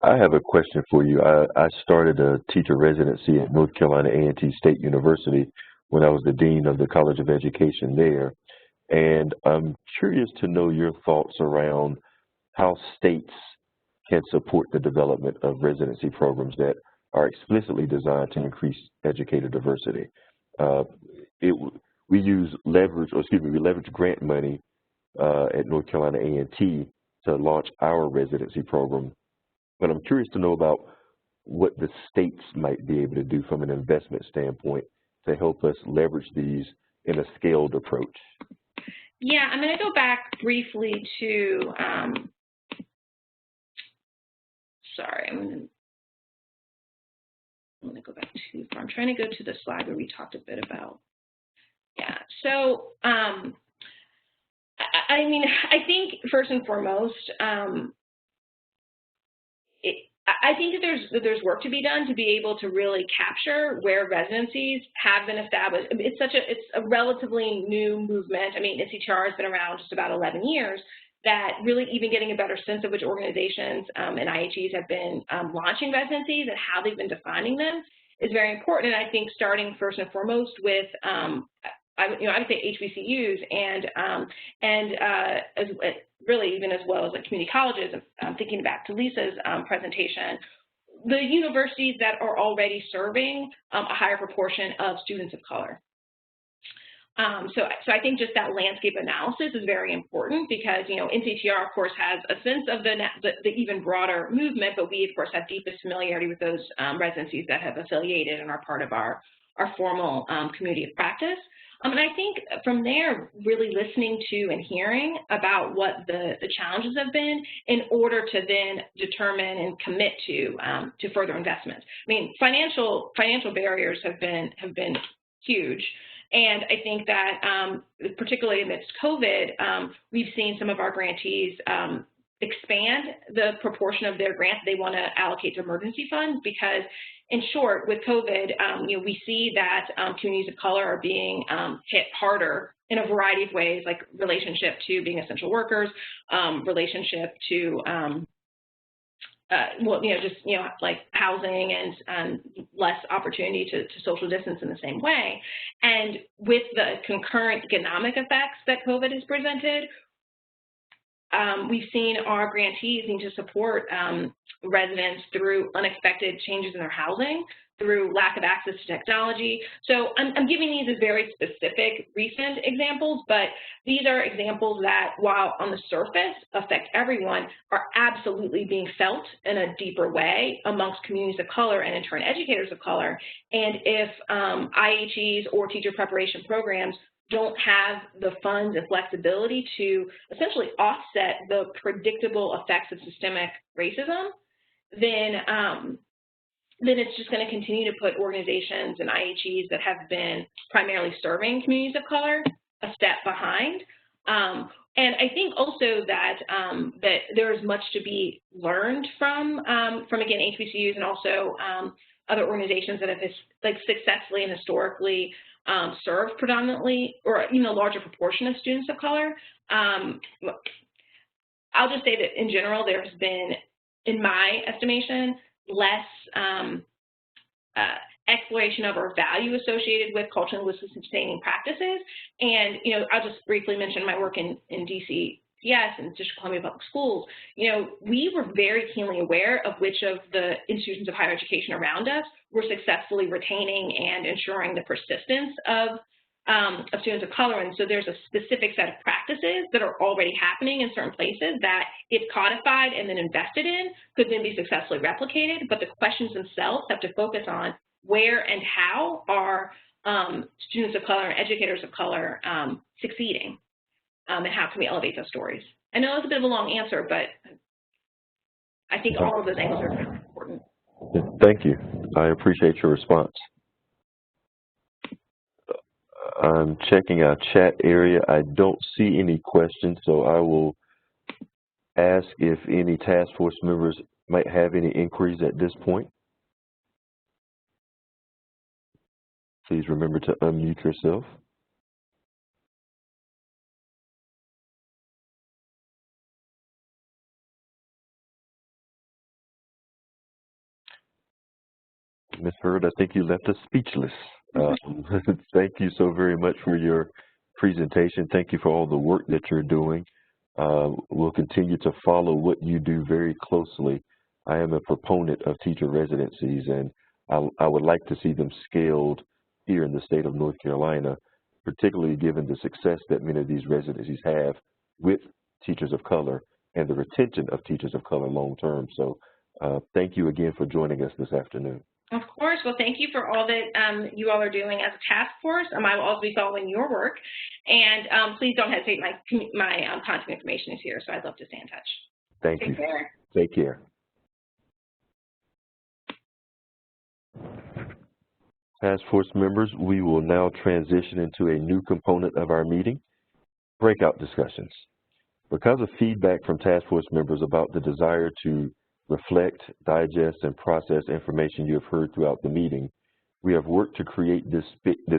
I have a question for you. I started a teacher residency at North Carolina A&T State University when I was the dean of the College of Education there. And I'm curious to know your thoughts around how states can support the development of residency programs that are explicitly designed to increase educator diversity. We leverage grant money at North Carolina A&T to launch our residency program. But I'm curious to know about what the states might be able to do from an investment standpoint to help us leverage these in a scaled approach. Yeah, I'm going to go back briefly to, sorry, I'm going to go back too far. I'm trying to go to the slide where we talked a bit about, yeah. So, I mean, I think first and foremost, I think that there's work to be done to be able to really capture where residencies have been established. It's a relatively new movement. I mean, NCTR has been around just about 11 years. That really even getting a better sense of which organizations and IHEs have been launching residencies and how they've been defining them is very important. And I think starting first and foremost with I would say HBCUs and really even as well as like community colleges. Thinking back to Lisa's presentation, the universities that are already serving a higher proportion of students of color. So I think just that landscape analysis is very important because, NCTR, of course, has a sense of the even broader movement, but we, of course, have deepest familiarity with those residencies that have affiliated and are part of our formal community of practice. And I think from there, really listening to and hearing about what the challenges have been in order to then determine and commit to further investments. I mean, financial barriers have been huge. And I think that particularly amidst COVID, we've seen some of our grantees expand the proportion of their grants they want to allocate to emergency funds because, in short, with COVID, we see that communities of color are being hit harder in a variety of ways, like relationship to being essential workers, relationship to like housing and less opportunity to social distance in the same way. And with the concurrent economic effects that COVID has presented, we've seen our grantees need to support residents through unexpected changes in their housing, through lack of access to technology. So I'm giving these as very specific recent examples, but these are examples that, while on the surface affect everyone, are absolutely being felt in a deeper way amongst communities of color and, in turn, educators of color. And if IHEs or teacher preparation programs don't have the funds and flexibility to essentially offset the predictable effects of systemic racism, then it's just going to continue to put organizations and IHEs that have been primarily serving communities of color a step behind. And I think also that that there's much to be learned from again, HBCUs and also other organizations that have successfully and historically served predominantly or even a larger proportion of students of color. I'll just say that in general, there has been, in my estimation, less exploration of our value associated with culturally linguistic sustaining practices. And, I'll just briefly mention my work in DCPS and District of Columbia Public Schools. We were very keenly aware of which of the institutions of higher education around us were successfully retaining and ensuring the persistence of students of color. And so there's a specific set of practices that are already happening in certain places that, if codified and then invested in, could then be successfully replicated. But the questions themselves have to focus on where and how are students of color and educators of color succeeding, and how can we elevate those stories. I know it's a bit of a long answer, but I think all of those angles are really important. Thank you. I appreciate your response. I'm checking our chat area. I don't see any questions, so I will ask if any task force members might have any inquiries at this point. Please remember to unmute yourself. Ms. Hurd, I think you left us speechless. Thank you so very much for your presentation. Thank you for all the work that you're doing. We'll continue to follow what you do very closely. I am a proponent of teacher residencies, and I would like to see them scaled here in the state of North Carolina, particularly given the success that many of these residencies have with teachers of color and the retention of teachers of color long term. So thank you again for joining us this afternoon. Of course. Well, thank you for all that you all are doing as a task force. I will also be following your work. And please don't hesitate. My contact information is here, so I'd love to stay in touch. Thank you. Take care. Take care. Task force members, we will now transition into a new component of our meeting, breakout discussions. Because of feedback from task force members about the desire to reflect, digest, and process information you have heard throughout the meeting, we have worked to create this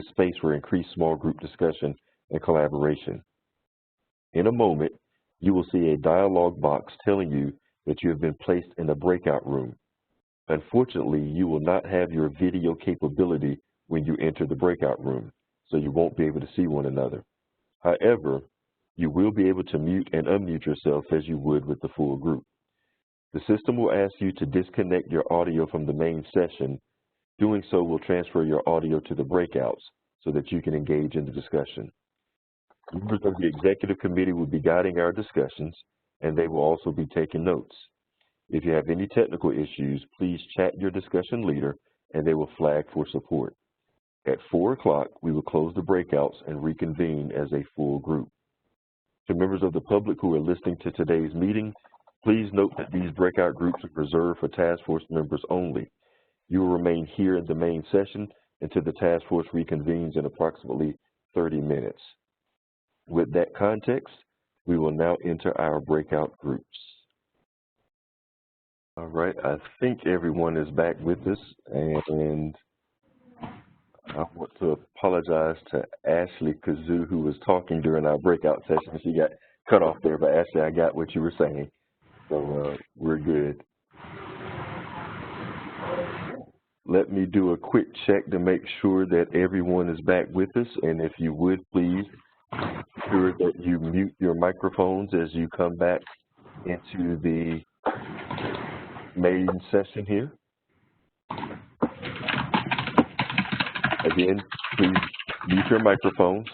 space for increased small group discussion and collaboration. In a moment, you will see a dialog box telling you that you have been placed in a breakout room. Unfortunately, you will not have your video capability when you enter the breakout room, so you won't be able to see one another. However, you will be able to mute and unmute yourself as you would with the full group. The system will ask you to disconnect your audio from the main session. Doing so will transfer your audio to the breakouts so that you can engage in the discussion. Members of the executive committee will be guiding our discussions, and they will also be taking notes. If you have any technical issues, please chat your discussion leader, and they will flag for support. At 4 o'clock, we will close the breakouts and reconvene as a full group. To members of the public who are listening to today's meeting, please note that these breakout groups are reserved for task force members only. You will remain here in the main session until the task force reconvenes in approximately 30 minutes. With that context, we will now enter our breakout groups. All right, I think everyone is back with us, and I want to apologize to Ashley Kazoo, who was talking during our breakout session. She got cut off there, but Ashley, I got what you were saying, so we're good. Let me do a quick check to make sure that everyone is back with us, and if you would please ensure that you mute your microphones as you come back into the main session here. Again, please mute your microphones.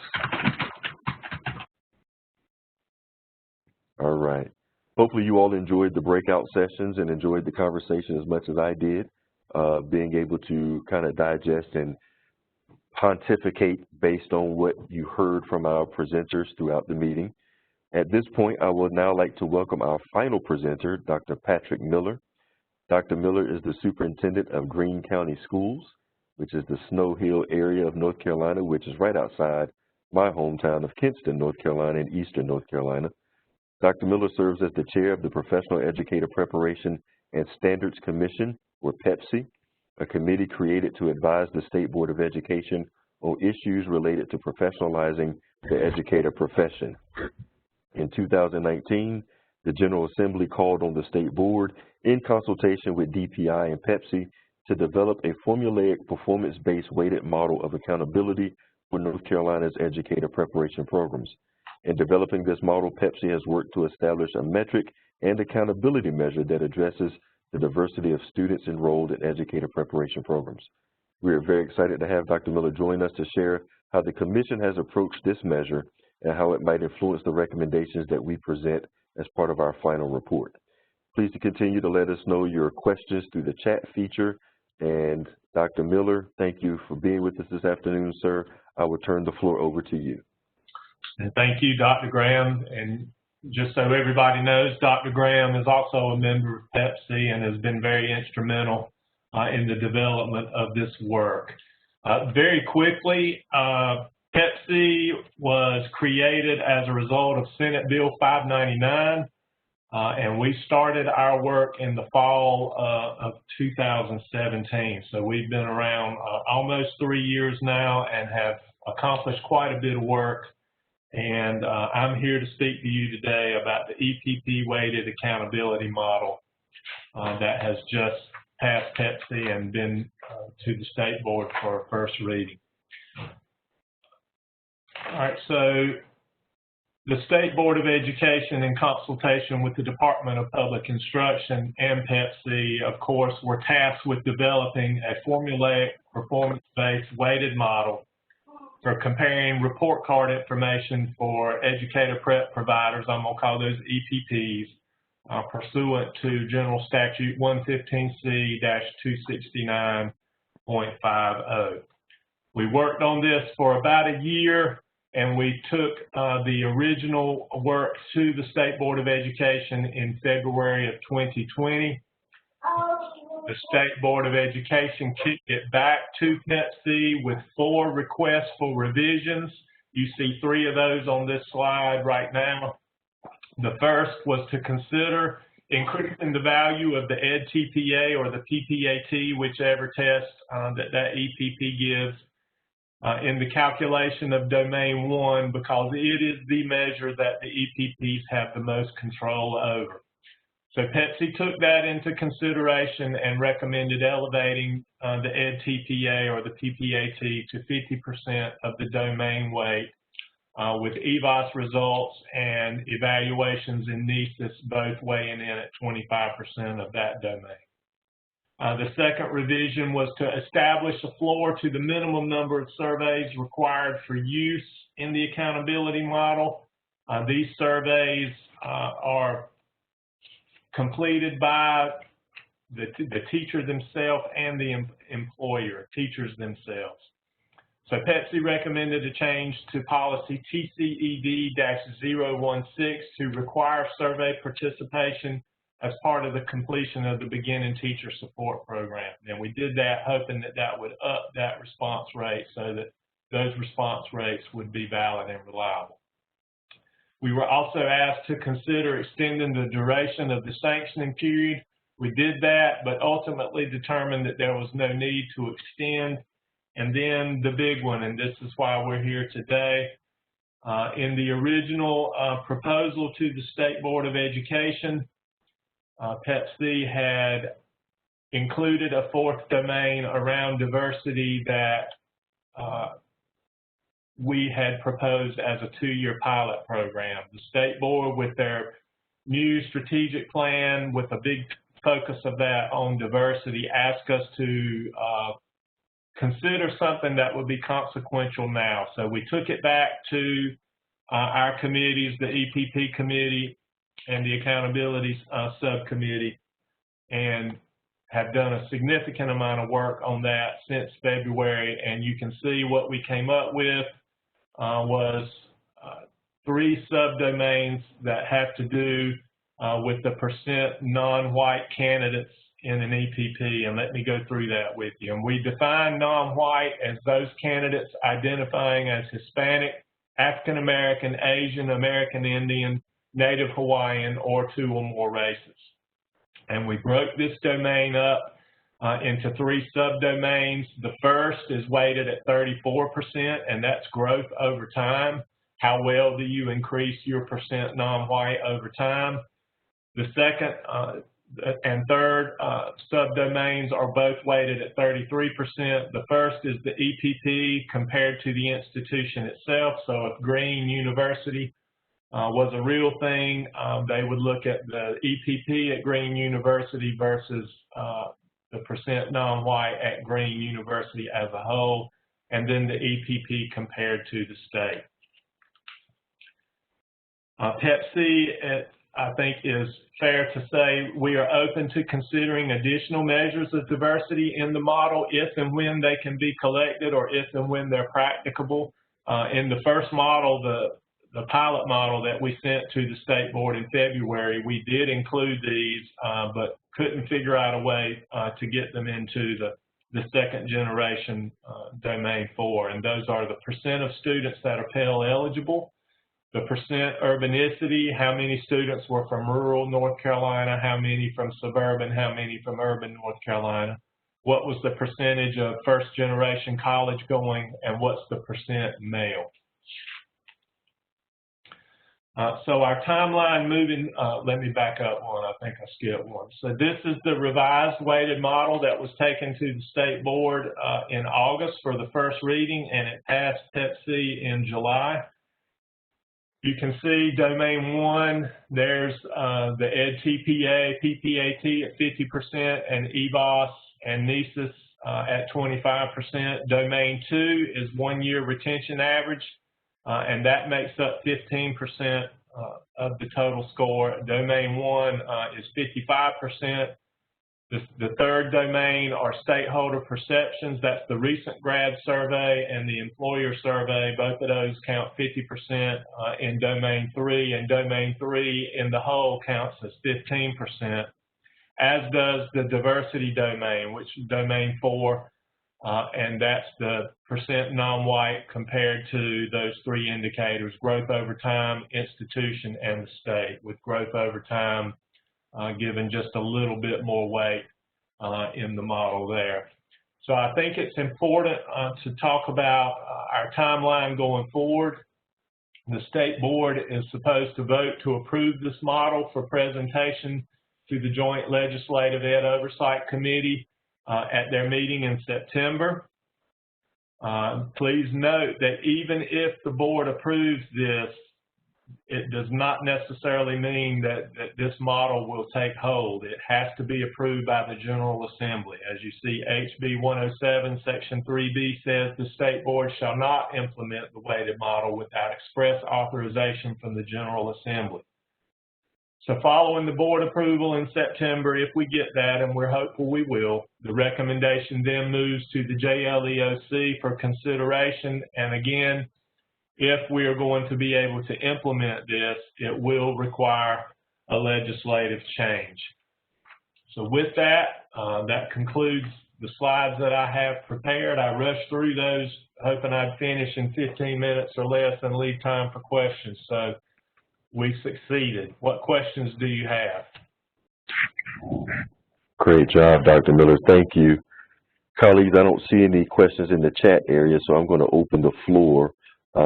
All right. Hopefully you all enjoyed the breakout sessions and enjoyed the conversation as much as I did, being able to kind of digest and pontificate based on what you heard from our presenters throughout the meeting. At this point, I would now like to welcome our final presenter, Dr. Patrick Miller. Dr. Miller is the superintendent of Greene County Schools, which is the Snow Hill area of North Carolina, which is right outside my hometown of Kinston, North Carolina, in eastern North Carolina. Dr. Miller serves as the chair of the Professional Educator Preparation and Standards Commission, or PEPSI, a committee created to advise the State Board of Education on issues related to professionalizing the educator profession. In 2019, the General Assembly called on the State Board, in consultation with DPI and PEPSI, to develop a formulaic performance-based weighted model of accountability for North Carolina's educator preparation programs. In developing this model, PEPSI has worked to establish a metric and accountability measure that addresses the diversity of students enrolled in educator preparation programs. We are very excited to have Dr. Miller join us to share how the Commission has approached this measure and how it might influence the recommendations that we present as part of our final report. Please continue to let us know your questions through the chat feature. And Dr. Miller, thank you for being with us this afternoon, sir. I will turn the floor over to you. And thank you, Dr. Graham. And just so everybody knows, Dr. Graham is also a member of PEPSI and has been very instrumental in the development of this work. Very quickly, PEPSI was created as a result of Senate Bill 599, and we started our work in the fall of 2017. So we've been around almost 3 years now and have accomplished quite a bit of work. And I'm here to speak to you today about the Epd Weighted Accountability model that has just passed Pepsi and been to the state board for a first reading. All right, so the State Board of Education, in consultation with the Department of Public Instruction and Pepsi, of course, were tasked with developing a formulaic, performance-based weighted model for comparing report card information for educator prep providers, I'm going to call those EPPs, pursuant to General Statute 115C-269.50. We worked on this for about a year, and we took the original work to the State Board of Education in February of 2020. The State Board of Education kicked it back to Pepsi with 4 requests for revisions. You see 3 of those on this slide right now. The first was to consider increasing the value of the EdTPA or the PPAT, whichever test that EPP gives, in the calculation of Domain 1, because it is the measure that the EPPs have the most control over. So Pepsi took that into consideration and recommended elevating the EdTPA or the PPAT to 50% of the domain weight, with EVOS results and evaluations in NESIS both weighing in at 25% of that domain. The second revision was to establish a floor to the minimum number of surveys required for use in the accountability model. These surveys are completed by the teacher themselves and the employer, teachers themselves. So Pepsi recommended a change to policy TCED-016 to require survey participation as part of the completion of the beginning teacher support program. And we did that hoping that that would up that response rate so that those response rates would be valid and reliable. We were also asked to consider extending the duration of the sanctioning period. We did that, but ultimately determined that there was no need to extend. And then the big one, and this is why we're here today, in the original proposal to the State Board of Education, Pepsi had included a 4th domain around diversity that we had proposed as a 2-year pilot program. The State Board, with their new strategic plan, with a big focus of that on diversity, asked us to consider something that would be consequential now. So we took it back to our committees, the EPP committee and the accountability subcommittee, and have done a significant amount of work on that since February. And you can see what we came up with was 3 subdomains that have to do with the % non-white candidates in an EPP, and let me go through that with you. And we define non-white as those candidates identifying as Hispanic, African American, Asian, American Indian, Native Hawaiian, or 2 or more races. And we broke this domain up into 3 subdomains. The first is weighted at 34%, and that's growth over time. How well do you increase your % non-white over time? The second and third subdomains are both weighted at 33%. The first is the EPP compared to the institution itself. So if Green University was a real thing, they would look at the EPP at Green University versus the % non-white at Green University as a whole, and then the EPP compared to the state. Pepsi, I think is fair to say we are open to considering additional measures of diversity in the model if and when they can be collected or if and when they're practicable. In the first model, the pilot model that we sent to the State Board in February, we did include these, but couldn't figure out a way to get them into the second generation domain 4. And those are the % of students that are Pell eligible, the % urbanicity, how many students were from rural North Carolina, how many from suburban, how many from urban North Carolina, what was the percentage of first generation college going, and what's the % male. So our timeline moving, let me back up one, I think I skipped one. So this is the revised weighted model that was taken to the state board in August for the first reading, and it passed Pepsi in July. You can see domain 1, there's the EdTPA, PPAT at 50%, and EBOS and NESIS at 25%. Domain 2 is 1 year retention average, and that makes up 15% of the total score. Domain 1 is 55%. The third domain are stakeholder perceptions. That's the recent grad survey and the employer survey. Both of those count 50% in domain 3, and domain 3 in the whole counts as 15%, as does the diversity domain, which is domain 4, and that's the percent non-white compared to those 3 indicators: growth over time, institution, and the state, with growth over time given just a little bit more weight in the model there. So I think it's important to talk about our timeline going forward. The state board is supposed to vote to approve this model for presentation to the Joint Legislative Ed Oversight Committee at their meeting in September. Please note that even if the board approves this, it does not necessarily mean that this model will take hold. It has to be approved by the General Assembly. As you see, HB 107, Section 3B says the state board shall not implement the weighted model without express authorization from the General Assembly. So following the board approval in September, if we get that, and we're hopeful we will, the recommendation then moves to the JLEOC for consideration. And again, if we are going to be able to implement this, it will require a legislative change. So with that, that concludes the slides that I have prepared. I rushed through those, hoping I'd finish in 15 minutes or less and leave time for questions. So we succeeded. What questions do you have? Great job, Dr. Miller. Thank you. Colleagues, I don't see any questions in the chat area, so I'm going to open the floor.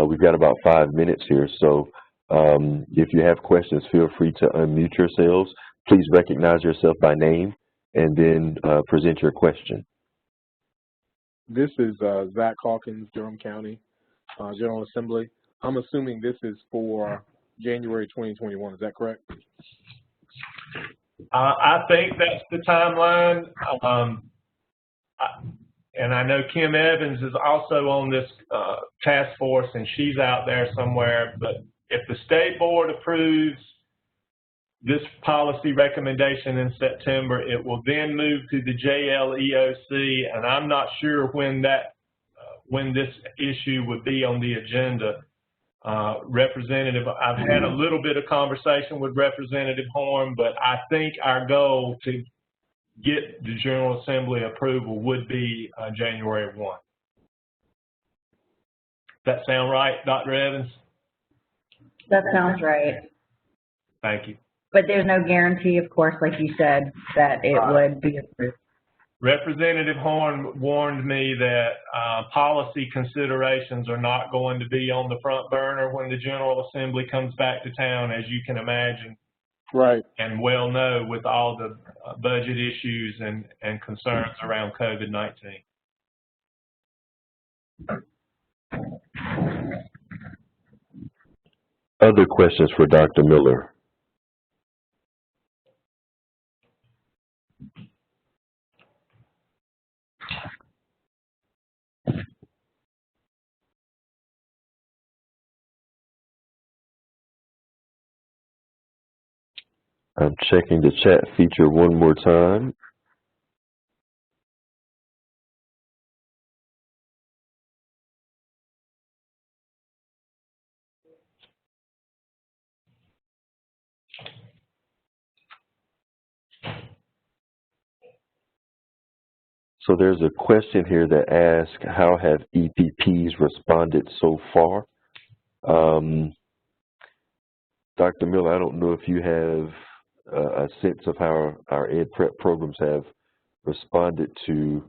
We've got about 5 minutes here, so if you have questions, feel free to unmute yourselves. Please recognize yourself by name and then present your question. This is Zach Hawkins, Durham County General Assembly. I'm assuming this is for January 2021. Is that correct? I think that's the timeline. And I know Kim Evans is also on this task force, and she's out there somewhere. But if the state board approves this policy recommendation in September, it will then move to the JLEOC, and I'm not sure when this issue would be on the agenda. Representative, I've had a little bit of conversation with Representative Horn, but I think our goal to get the General Assembly approval would be January 1. Does that sound right, Dr. Evans? That sounds right. Thank you. But there's no guarantee, of course, like you said, that it would be approved. Representative Horn warned me that policy considerations are not going to be on the front burner when the General Assembly comes back to town, as you can imagine. Right. And well know with all the budget issues and concerns around COVID-19. Other questions for Dr. Miller? I'm checking the chat feature one more time. So there's a question here that asks, how have EPPs responded so far? Dr. Miller, I don't know if you have a sense of how our Ed Prep programs have responded to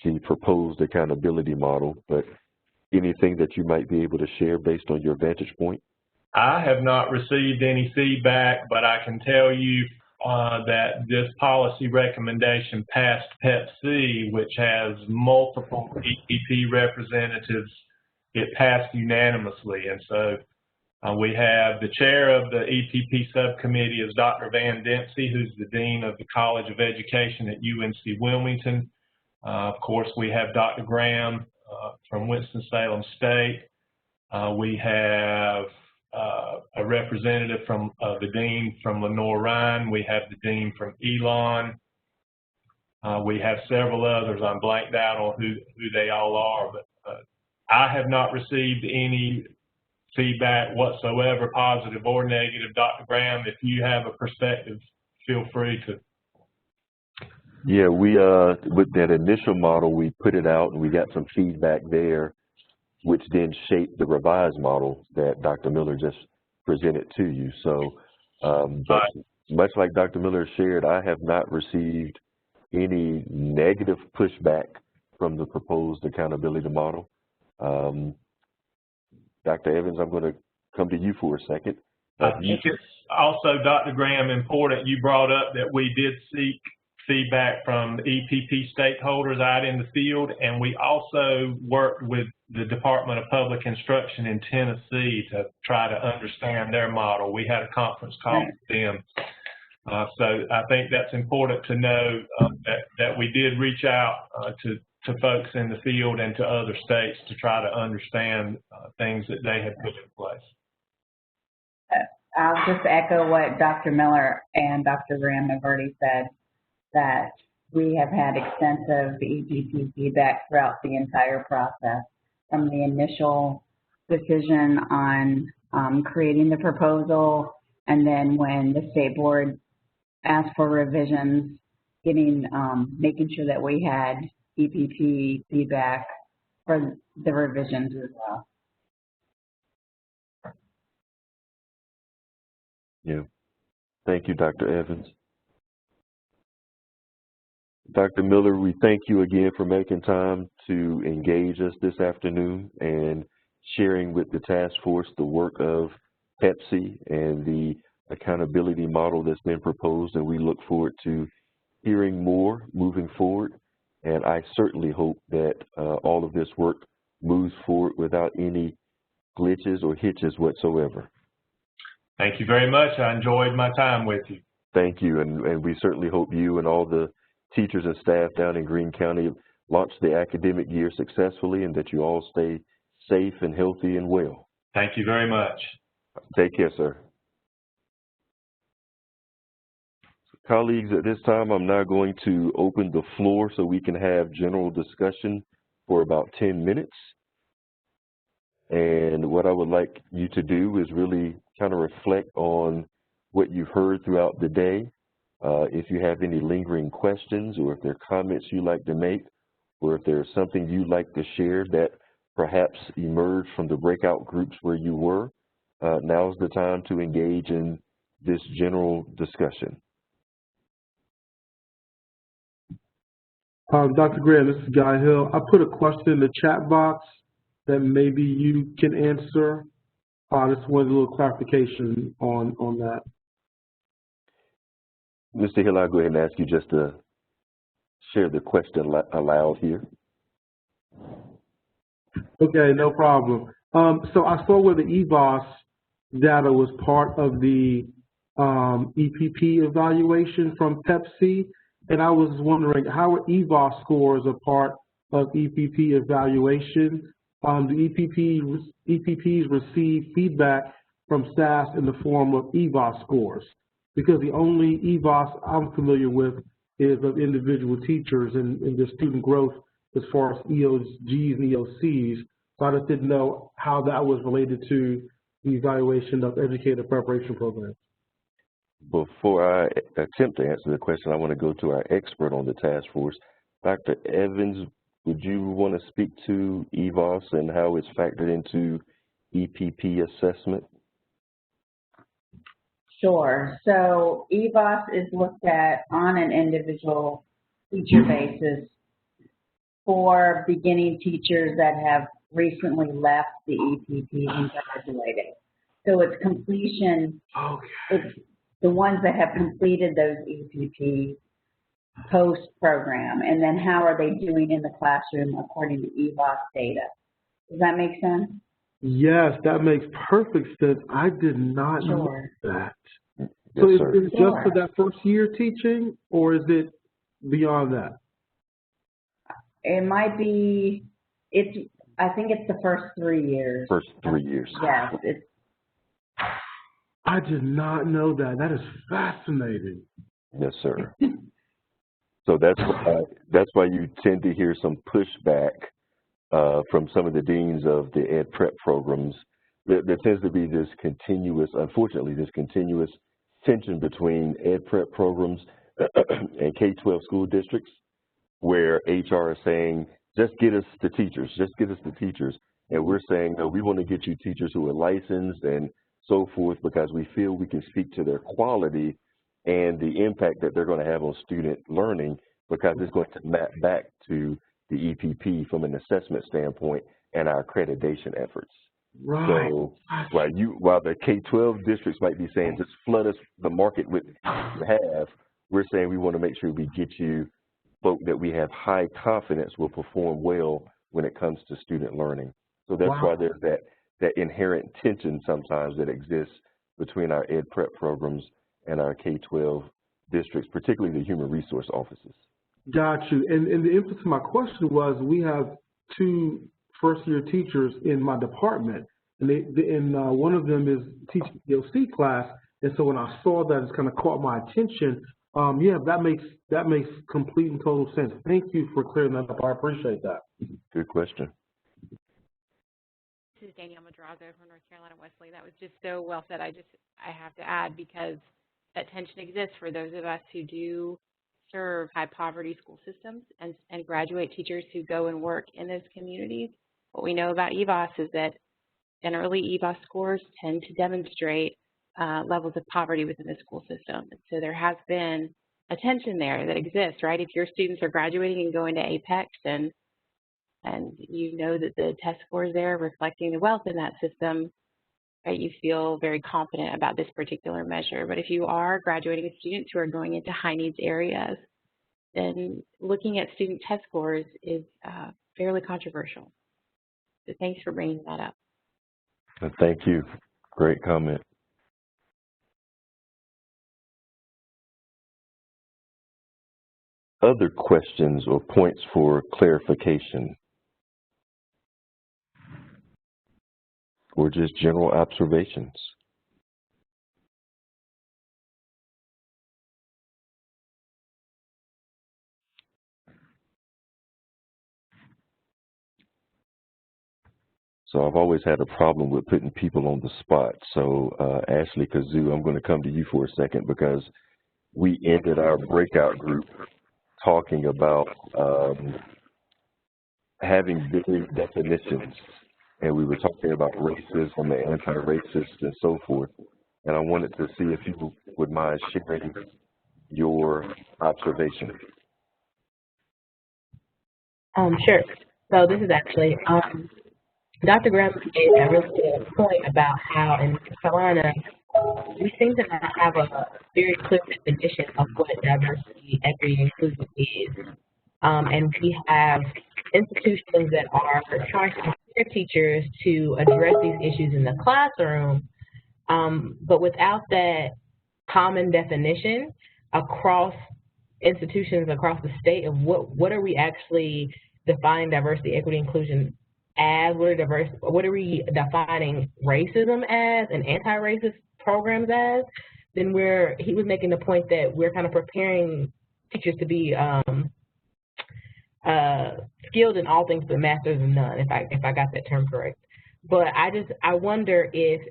the proposed accountability model, but anything that you might be able to share based on your vantage point? I have not received any feedback, but I can tell you that this policy recommendation passed PEP-C, which has multiple EPP representatives. It passed unanimously, and so we have the chair of the EPP subcommittee is Dr. Van Dempsey, who's the Dean of the College of Education at UNC Wilmington. Of course, we have Dr. Graham from Winston-Salem State. We have a representative from the Dean from Lenore-Rhine. We have the Dean from Elon. We have several others. I'm blanked out on who they all are, but I have not received any feedback whatsoever, positive or negative. Dr. Graham, if you have a perspective, feel free to. Yeah, we with that initial model, we put it out and we got some feedback there, which then shaped the revised model that Dr. Miller just presented to you. So, but much like Dr. Miller shared, I have not received any negative pushback from the proposed accountability model. Dr. Evans, I'm going to come to you for a second. I think it's also, Dr. Graham, important you brought up that we did seek feedback from the EPP stakeholders out in the field, and we also worked with the Department of Public Instruction in Tennessee to try to understand their model. We had a conference call with them. So I think that's important to know that we did reach out to folks in the field and to other states to try to understand things that they had put in place. I'll just echo what Dr. Miller and Dr. Graham have already said, that we have had extensive EPP feedback throughout the entire process, from the initial decision on creating the proposal, and then when the state board asked for revisions, making sure that we had EPP feedback for the revisions as well. Yeah. Thank you, Dr. Evans. Dr. Miller, we thank you again for making time to engage us this afternoon and sharing with the task force the work of PEP-C and the accountability model that's been proposed, and we look forward to hearing more moving forward. And I certainly hope that all of this work moves forward without any glitches or hitches whatsoever. Thank you very much. I enjoyed my time with you. Thank you, and we certainly hope you and all the teachers and staff down in Greene County launch the academic year successfully, and that you all stay safe and healthy and well. Thank you very much. Take care, sir. Colleagues, at this time, I'm now going to open the floor so we can have general discussion for about 10 minutes. And what I would like you to do is really kind of reflect on what you've heard throughout the day. If you have any lingering questions, or if there are comments you'd like to make, or if there's something you'd like to share that perhaps emerged from the breakout groups where you were, now's the time to engage in this general discussion. Dr. Graham, this is Guy Hill. I put a question in the chat box that maybe you can answer. Just wanted a little clarification on that. Mr. Hill, I'll go ahead and ask you just to share the question aloud here. Okay, no problem. So I saw where the EVOS data was part of the EPP evaluation from PEP-C, and I was wondering how are EVOS scores a part of EPP evaluation? The EPPs receive feedback from staff in the form of EVOS scores, because the only EVOS I'm familiar with is of individual teachers and their student growth as far as EOGs and EOCs. So I just didn't know how that was related to the evaluation of educator preparation programs. Before I attempt to answer the question, I want to go to our expert on the task force. Dr. Evans, would you want to speak to EVOS and how it's factored into EPP assessment? Sure. So EVOS is looked at on an individual teacher basis for beginning teachers that have recently left the EPP and graduated. So it's completion. Okay. It's the ones that have completed those EPP post-program, and then how are they doing in the classroom according to EVOS data. Does that make sense? Yes, that makes perfect sense. I did not know that. Yes, so is sir. it just for that first year teaching, or is it beyond that? It might be, I think it's the first 3 years. First 3 years. Yes. I did not know that. That is fascinating. Yes, sir. So that's why you tend to hear some pushback from some of the deans of the ed prep programs. There tends to be this continuous, unfortunately, this continuous tension between ed prep programs and K-12 school districts, where HR is saying, just get us the teachers, just get us the teachers. And we're saying, no, we want to get you teachers who are licensed and so forth, because we feel we can speak to their quality and the impact that they're going to have on student learning, because it's going to map back to the EPP from an assessment standpoint and our accreditation efforts. Right. So while the K-12 districts might be saying, just flood us the market with what you have, we're saying we want to make sure we get you folk that we have high confidence will perform well when it comes to student learning. So that's why there's that inherent tension sometimes that exists between our ed prep programs and our K-12 districts, particularly the human resource offices. Got you. And the emphasis of my question was, we have 2 first-year teachers in my department, and one of them is teaching the OC class. And so when I saw that, it's kind of caught my attention. Yeah, that makes complete and total sense. Thank you for clearing that up. I appreciate that. Good question. This is Danielle Madrazo from North Carolina Wesley. That was just so well said. I have to add, because that tension exists for those of us who do serve high poverty school systems and graduate teachers who go and work in those communities. What we know about EVOS is that generally EVOS scores tend to demonstrate levels of poverty within the school system. And so there has been a tension there that exists, right? If your students are graduating and going to Apex and you know that the test scores there are reflecting the wealth in that system, right, you feel very confident about this particular measure. But if you are graduating with students who are going into high needs areas, then looking at student test scores is fairly controversial. So thanks for bringing that up. Thank you. Great comment. Other questions or points for clarification? Or just general observations? So I've always had a problem with putting people on the spot. So Ashley Kazoo, I'm going to come to you for a second, because we ended our breakout group talking about having big definitions. And we were talking about racism and anti-racist and so forth. And I wanted to see if you would mind sharing your observation. Sure. So this is actually, Dr. Graham made a really good point about how in North Carolina, we seem to not have a very clear definition of what diversity, equity, and inclusion is. And we have institutions that are trying to prepare teachers to address these issues in the classroom, but without that common definition across institutions across the state of what are we actually defining diversity, equity, inclusion as? What are we defining racism as and anti-racist programs as? Then he was making the point that we're kind of preparing teachers to be skilled in all things but masters of none, if I got that term correct. But I wonder if,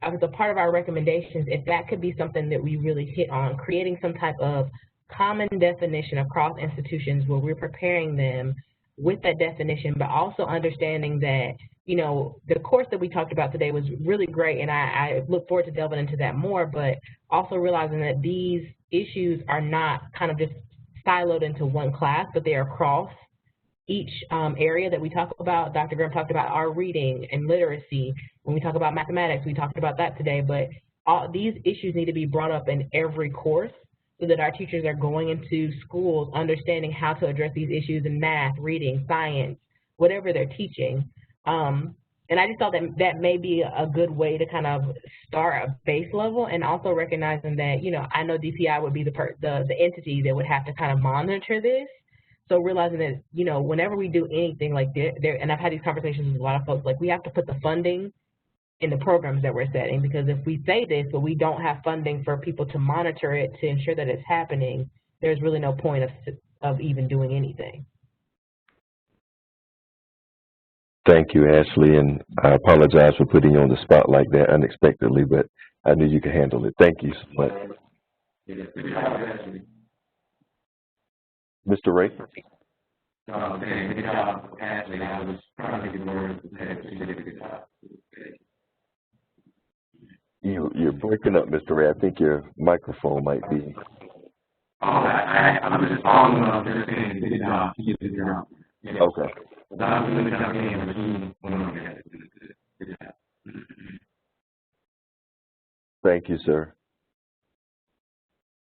as a part of our recommendations, if that could be something that we really hit on, creating some type of common definition across institutions where we're preparing them with that definition, but also understanding that, you know, the course that we talked about today was really great, and I look forward to delving into that more, but also realizing that these issues are not kind of just siloed into one class, but they are across each area that we talk about. Dr. Graham talked about our reading and literacy, When we talk about mathematics, we talked about that today, but all these issues need to be brought up in every course so that our teachers are going into schools understanding how to address these issues in math, reading, science, whatever they're teaching. And I just thought that that may be a good way to kind of start a base level, and also recognizing that, you know, I know DPI would be the entity that would have to kind of monitor this. So realizing that, you know, whenever we do anything like there, and I've had these conversations with a lot of folks, like we have to put the funding in the programs that we're setting, because if we say this but we don't have funding for people to monitor it to ensure that it's happening, there's really no point of even doing anything. Thank you, Ashley, and I apologize for putting you on the spot like that unexpectedly, but I knew you could handle it. Thank you so much. Mr. Ray? Good job, Ashley. I was trying to get words to say that you did a good job. You're breaking up, Mr. Ray. I think your microphone might be. Oh, I was just following up, just saying good job. You did a good job. Yeah. Okay. I was really jumping in, but you went on ahead. Good job. Thank you, sir.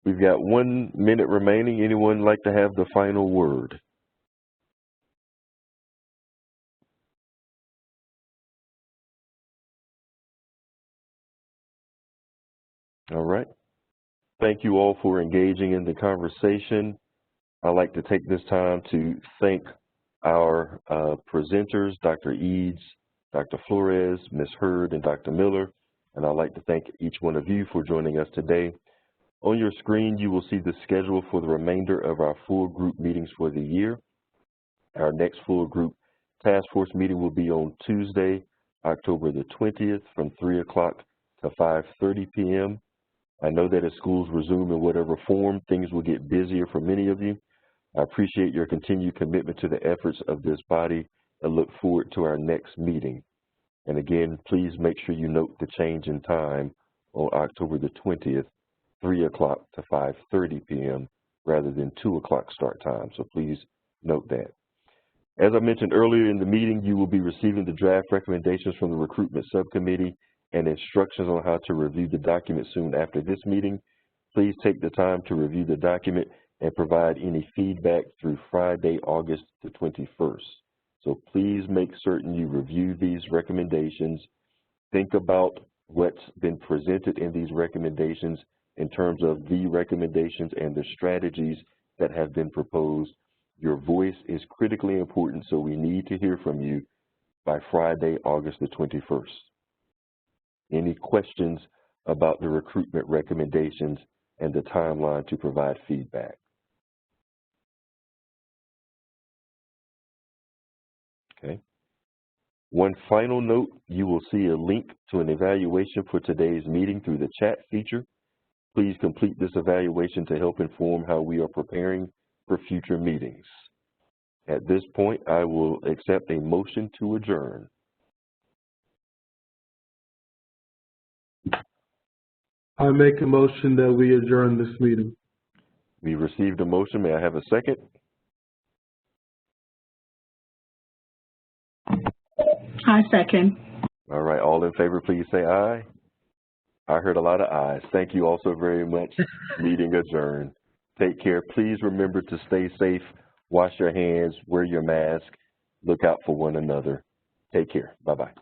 We've got 1 minute remaining. Anyone like to have the final word? All right. Thank you all for engaging in the conversation. I'd like to take this time to thank our presenters, Dr. Eads, Dr. Flores, Ms. Hurd, and Dr. Miller. And I'd like to thank each one of you for joining us today. On your screen, you will see the schedule for the remainder of our full group meetings for the year. Our next full group task force meeting will be on Tuesday, October the 20th from 3 o'clock to 5:30 p.m. I know that as schools resume in whatever form, things will get busier for many of you. I appreciate your continued commitment to the efforts of this body and look forward to our next meeting. And again, please make sure you note the change in time on October the 20th, 3 o'clock to 5:30 p.m. rather than 2 o'clock start time. So please note that. As I mentioned earlier in the meeting, you will be receiving the draft recommendations from the Recruitment Subcommittee and instructions on how to review the document soon after this meeting. Please take the time to review the document and provide any feedback through Friday, August the 21st. So please make certain you review these recommendations. Think about what's been presented in these recommendations in terms of the recommendations and the strategies that have been proposed. Your voice is critically important, so we need to hear from you by Friday, August the 21st. Any questions about the recruitment recommendations and the timeline to provide feedback? Okay. One final note, you will see a link to an evaluation for today's meeting through the chat feature. Please complete this evaluation to help inform how we are preparing for future meetings. At this point, I will accept a motion to adjourn. I make a motion that we adjourn this meeting. We received a motion. May I have a second? I second. All right, all in favor, please say aye. I heard a lot of ayes. Thank you all so very much. Meeting adjourned. Take care. Please remember to stay safe, wash your hands, wear your mask, look out for one another. Take care. Bye-bye.